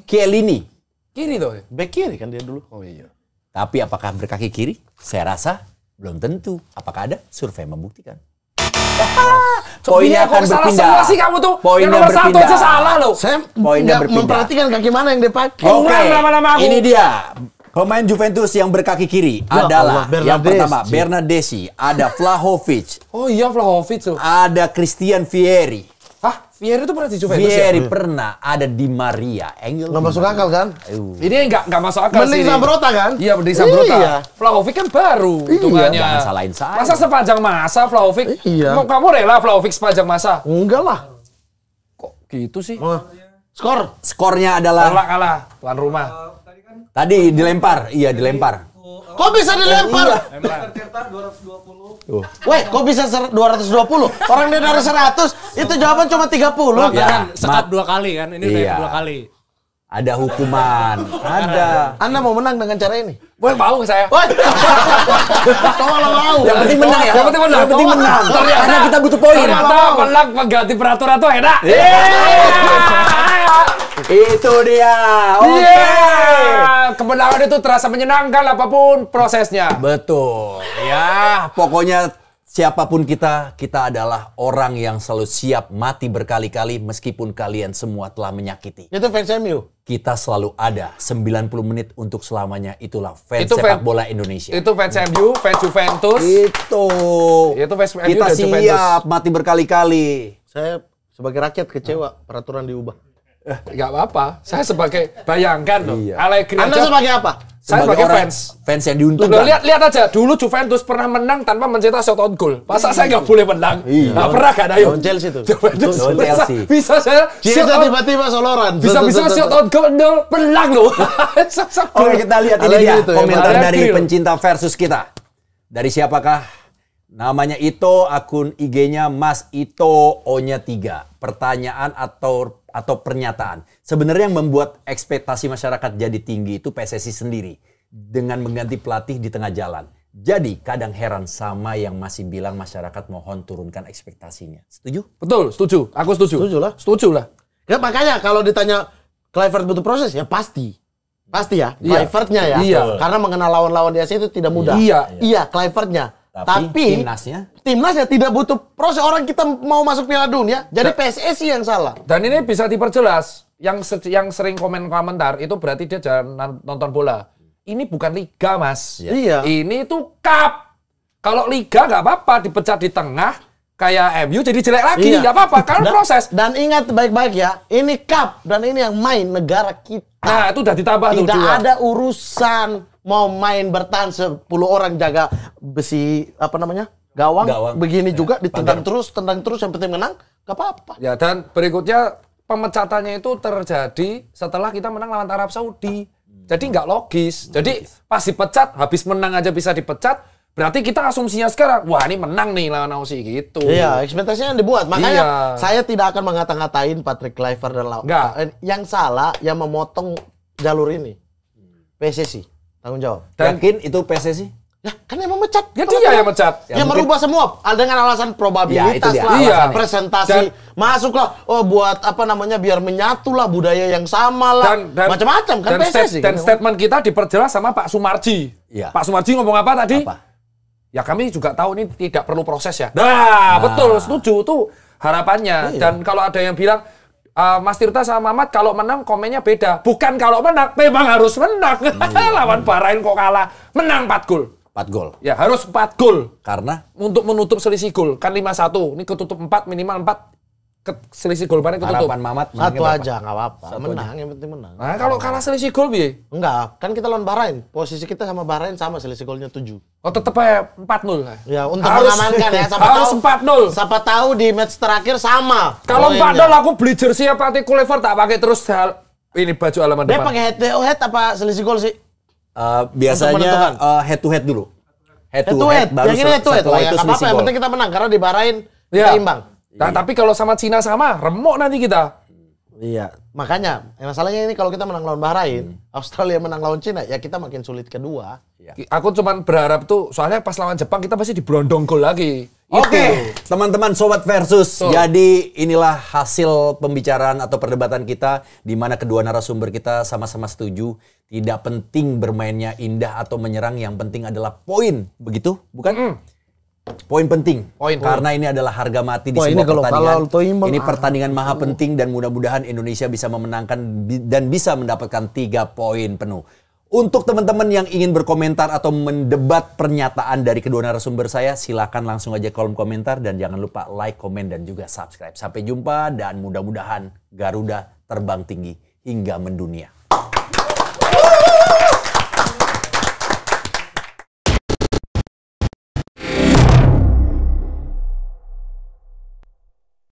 Chiellini. Kiri tuh. Bek kiri kan dia dulu. Oh iya. Tapi apakah berkaki kiri? Saya rasa belum tentu. Apakah ada? Survei membuktikan. Poinnya akan salah berpindah. semua sih kamu tuh. Poinnya Yang nomor satu berpindah. aja salah loh. Saya Poinnya nggak berpindah. memperhatikan kaki mana yang dia pakai. Oke, Ulang nama-nama aku. ini dia. Pemain Juventus yang berkaki kiri Ya adalah Allah, yang Bernardeschi. pertama Bernardeschi, ada Vlahovic, Oh iya, Vlahovic tuh. ada Christian Vieri. Hah? Vieri itu pernah di Juventus Vieri ya? pernah, ada Di Maria, Engel. Nggak masuk akal kan? Ini nggak masuk akal Mending sih. Zambrota kan? Iya, mending Zambrota. Iya. Vlahovic kan baru hitungannya. Jangan salahin saya. Masa sepanjang masa Vlahovic? Iya. Mau kamu rela Vlahovic sepanjang masa? Enggak lah. Kok gitu sih? Skor. Skornya adalah Kalah, tuan rumah. tadi dilempar, iya dilempar. Kok bisa dilempar? Tirta 220. Weh, kok bisa 220? Orang dia dari 100, itu jawaban cuma 30. Ya, Kan sekap Mat. 2 kali kan. Ini udah Iya. yang kedua kali. Ada hukuman, ada. Anda mau menang dengan cara ini? Boleh mau saya. Kau malah mau. Yang penting menang ya. Yang penting menang. Yang penting menang. Karena kita butuh poin. Ternyata menang pengganti peraturan tuh enak. Itu dia. Oke. Kemenangan itu terasa menyenangkan apapun prosesnya. Betul. Ya, pokoknya siapapun kita adalah orang yang selalu siap mati berkali-kali meskipun kalian semua telah menyakiti. Itu fans MU. Kita selalu ada 90 menit untuk selamanya. Itulah fans Itu sepak fan- bola Indonesia. Itu fans MU, fans Juventus. Itu fans MU kita dan Juventus. siap mati berkali-kali. Saya sebagai rakyat kecewa peraturan diubah. Gak apa-apa. Saya sebagai bayangkan loh. Iya. Allegri Anda aja. sebagai apa? Saya sebagai orang- fans. Fans yang Loh, diuntungkan. lihat aja. Dulu Juventus pernah menang tanpa mencetak shot on goal. Masa saya nggak boleh menang? Iya. Nggak pernah kan? Ayo. Lawan Chelsea tuh. Juventus Lawan Chelsea. bisa saya Dia shot on- tiba-tiba soloran. bisa shot on goal menang loh. Oke, kita lihat ini Allegri dia itu, komentar Allegri dari loh. pencinta versus kita. Dari siapakah? Namanya Ito, akun IG-nya Mas Ito O-nya 3. Pertanyaan atau pernyataan. Sebenarnya yang membuat ekspektasi masyarakat jadi tinggi itu PSSI sendiri dengan mengganti pelatih di tengah jalan. Jadi kadang heran sama yang masih bilang masyarakat mohon turunkan ekspektasinya. Setuju? Betul, setuju. Aku setuju. Setuju lah. Ya, makanya kalau ditanya Kluivert butuh proses, ya pasti. Pasti ya, Iya. Kluivertnya ya. Iya. Karena mengenal lawan-lawan di Asia itu tidak mudah. Iya. Kluivertnya. Tapi timnasnya tidak butuh proses. Orang kita mau masuk Piala Dunia, jadi PSSI yang salah. Dan ini bisa diperjelas. Yang sering komentar itu berarti dia jangan nonton bola. Ini bukan liga, Mas. Iya. Ini tuh cup. Kalau liga nggak apa-apa, dipecat di tengah, kayak MU jadi jelek lagi, Iya. nggak apa-apa, karena proses. Dan ingat baik-baik ya, ini cup dan ini yang main negara kita. Nah, itu udah ditambah tuh Tidak dua. ada urusan mau main bertahan 10 orang jaga besi gawang. Begini juga tendang terus yang penting menang, gak apa-apa. Ya, dan berikutnya pemecatannya itu terjadi setelah kita menang lawan Arab Saudi. Jadi nggak logis. Jadi pas dipecat, habis menang aja bisa dipecat, berarti kita asumsinya sekarang, wah ini menang nih lawan Aussie gitu. Iya, ekspektasinya yang dibuat. Makanya Iya. saya tidak akan mengata-ngatain Patrick Kluivert dan Nggak. yang salah yang memotong jalur ini. PSSI, tanggung jawab. yakin itu PSSI? Ya, kan yang memecat. Ya dia yang mecat. Yang merubah semua dengan alasan probabilitas Ya, itu dia. lah, Iya. alasan presentasi, masuklah, buat biar menyatu lah budaya yang sama lah, macam-macam kan PSSI. Dan statement kita diperjelas sama Pak Sumarji. Iya. Pak Sumarji ngomong apa tadi? Apa? Ya kami juga tahu ini tidak perlu proses ya. Nah, betul, setuju tuh harapannya. Dan kalau ada yang bilang Mas Tirta sama Mamat kalau menang komennya beda. Bukan kalau menang, memang harus menang. Lawan Bahrain kok kalah, menang 4 gol. 4 gol. Ya harus 4 gol Karena untuk menutup selisih gol. Kan 5-1, ini ketutup 4, minimal 4. Selisih gol Bahrain ketutup. harapan Mamat Satu menangnya aja nggak apa-apa, menang yang penting menang. Nah, kalau kalah selisih gol piye? Enggak, kan kita lawan Bahrain, posisi kita sama Bahrain sama, selisih golnya 7. Oh, tetep aja 4-0. Ya, untuk Harus- mengamankan ya, harus 4-0. Siapa tahu di match terakhir sama. Kalau poinnya. 4-0 aku beli jersey Patrick Kluivert tak pakai terus ini baju halaman Dia depan. pakai head to head apa selisih gol sih? biasanya menentukan. head to head dulu. Head to head. baru Yang ini head to head. setelah Oh, ya, itu nggak apa-apa, selisih yang gol. penting kita menang karena di Bahrain Iya. kita imbang. Nah, tapi kalau sama Cina sama, remuk nanti kita. Iya. Makanya, masalahnya ini kalau kita menang lawan Bahrain, Australia menang lawan Cina, ya kita makin sulit kedua. Aku cuman berharap tuh, soalnya pas lawan Jepang kita pasti diberondong gol lagi. Oke, teman-teman Sobat Versus. Betul. Jadi inilah hasil pembicaraan atau perdebatan kita di mana kedua narasumber kita sama-sama setuju tidak penting bermainnya indah atau menyerang, yang penting adalah poin. Begitu? Bukan? Poin penting. Poin. Karena ini adalah harga mati di Wah, ini sebuah kalau pertandingan. tuh imbang, Ini pertandingan maha penting dan mudah-mudahan Indonesia bisa memenangkan dan bisa mendapatkan 3 poin penuh. Untuk teman-teman yang ingin berkomentar atau mendebat pernyataan dari kedua narasumber saya, silakan langsung aja kolom komentar dan jangan lupa like, komen, dan juga subscribe. Sampai jumpa dan mudah-mudahan Garuda terbang tinggi hingga mendunia.